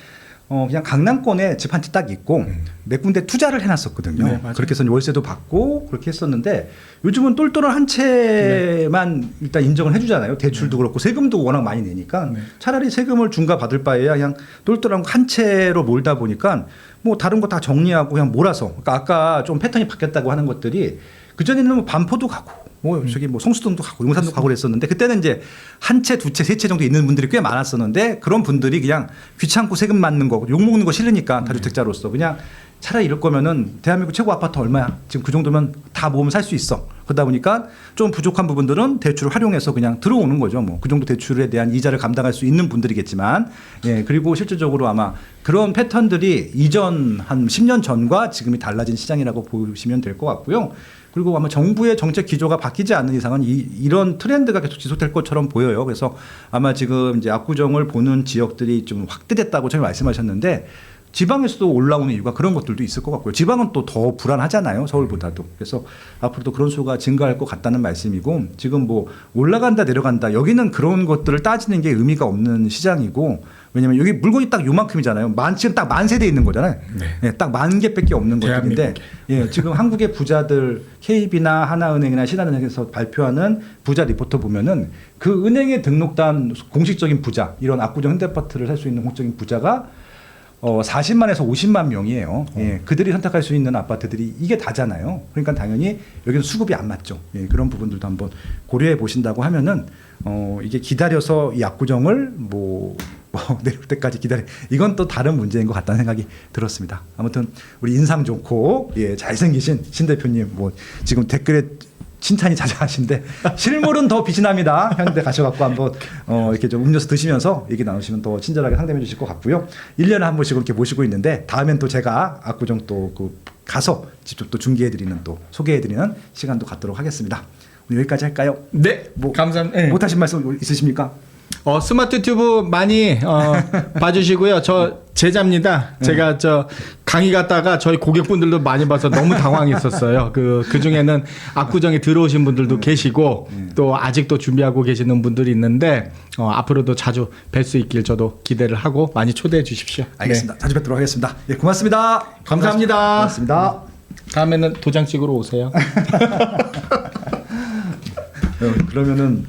그냥 강남권에 집 한 채 딱 있고 몇 군데 투자를 해놨었거든요. 네, 그렇게 해서 월세도 받고 그렇게 했었는데, 요즘은 똘똘한 한 채만 일단 인정을 해주잖아요. 대출도 그렇고 세금도 워낙 많이 내니까 차라리 세금을 중과 받을 바에야 그냥 똘똘한 거 한 채로 몰다 보니까 뭐 다른 거 다 정리하고 그냥 몰아서, 그러니까 아까 좀 패턴이 바뀌었다고 하는 것들이 그전에는 뭐 반포도 가고 뭐 저기 뭐 성수동도 가고 용산도 가고 그랬었는데, 그때는 이제 한 채, 두 채, 세 채 정도 있는 분들이 꽤 많았었는데, 그런 분들이 그냥 귀찮고 세금 맞는 거, 욕 먹는 거 싫으니까 다주택자로서 그냥 차라리 이럴 거면은 대한민국 최고 아파트 얼마야? 지금 그 정도면 다 모으면 살 수 있어. 그러다 보니까 좀 부족한 부분들은 대출을 활용해서 그냥 들어오는 거죠. 뭐 그 정도 대출에 대한 이자를 감당할 수 있는 분들이겠지만, 예, 그리고 실질적으로 아마 그런 패턴들이 이전 한 10년 전과 지금이 달라진 시장이라고 보시면 될 것 같고요. 그리고 아마 정부의 정책 기조가 바뀌지 않는 이상은 이런 트렌드가 계속 지속될 것처럼 보여요. 그래서 아마 지금 이제 압구정을 보는 지역들이 좀 확대됐다고 처음에 말씀하셨는데, 지방에서도 올라오는 이유가 그런 것들도 있을 것 같고요. 지방은 또 더 불안하잖아요, 서울보다도. 그래서 앞으로도 그런 수가 증가할 것 같다는 말씀이고, 지금 뭐 올라간다 내려간다 여기는 그런 것들을 따지는 게 의미가 없는 시장이고, 왜냐면 여기 물건이 딱 요만큼이잖아요. 지금 딱 10,000세대 있는 거잖아요. 네. 딱 10,000개밖에 없는 것들인데, 예, 지금 한국의 부자들 KB나 하나은행이나 신한은행에서 발표하는 부자 리포터 보면은 그 은행에 등록된 공식적인 부자, 이런 압구정 현대아파트를 살 수 있는 공식적인 부자가 40만에서 50만 명이에요. 예, 그들이 선택할 수 있는 아파트들이 이게 다잖아요. 그러니까 당연히 여기는 수급이 안 맞죠. 예, 그런 부분들도 한번 고려해 보신다고 하면은 이게 기다려서 이 압구정을 뭐 내려올 때까지 기다려. 이건 또 다른 문제인 것 같다는 생각이 들었습니다. 아무튼 우리 인상 좋고 예, 잘생기신 신 대표님 뭐 지금 댓글에 칭찬이 자자하신데 실물은 더 빛이 납니다. 현대 가셔갖고 한번 이렇게 좀 음료수 드시면서 얘기 나누시면 더 친절하게 상담해 주실 것 같고요. 1년에 한 번씩 이렇게 모시고 있는데 다음엔 또 제가 압구정 또 그 가서 직접 또 중계해드리는 또 소개해드리는 시간도 갖도록 하겠습니다. 오늘 여기까지 할까요? 네, 뭐 감사합니다. 네. 못하신 말씀 있으십니까? 스마트 튜브 많이 봐주시고요. 저 제자입니다. 제가 저 강의 갔다가 저희 고객분들도 많이 봐서 너무 당황했었어요. 그 중에는 압구정에 들어오신 분들도 계시고 또 아직도 준비하고 계시는 분들이 있는데 앞으로도 자주 뵐 수 있길 저도 기대를 하고 많이 초대해 주십시오. 알겠습니다. 네. 자주 뵙도록 하겠습니다. 예, 고맙습니다. 감사합니다. 고맙습니다. 다음에는 도장 찍으러 오세요. 그러면은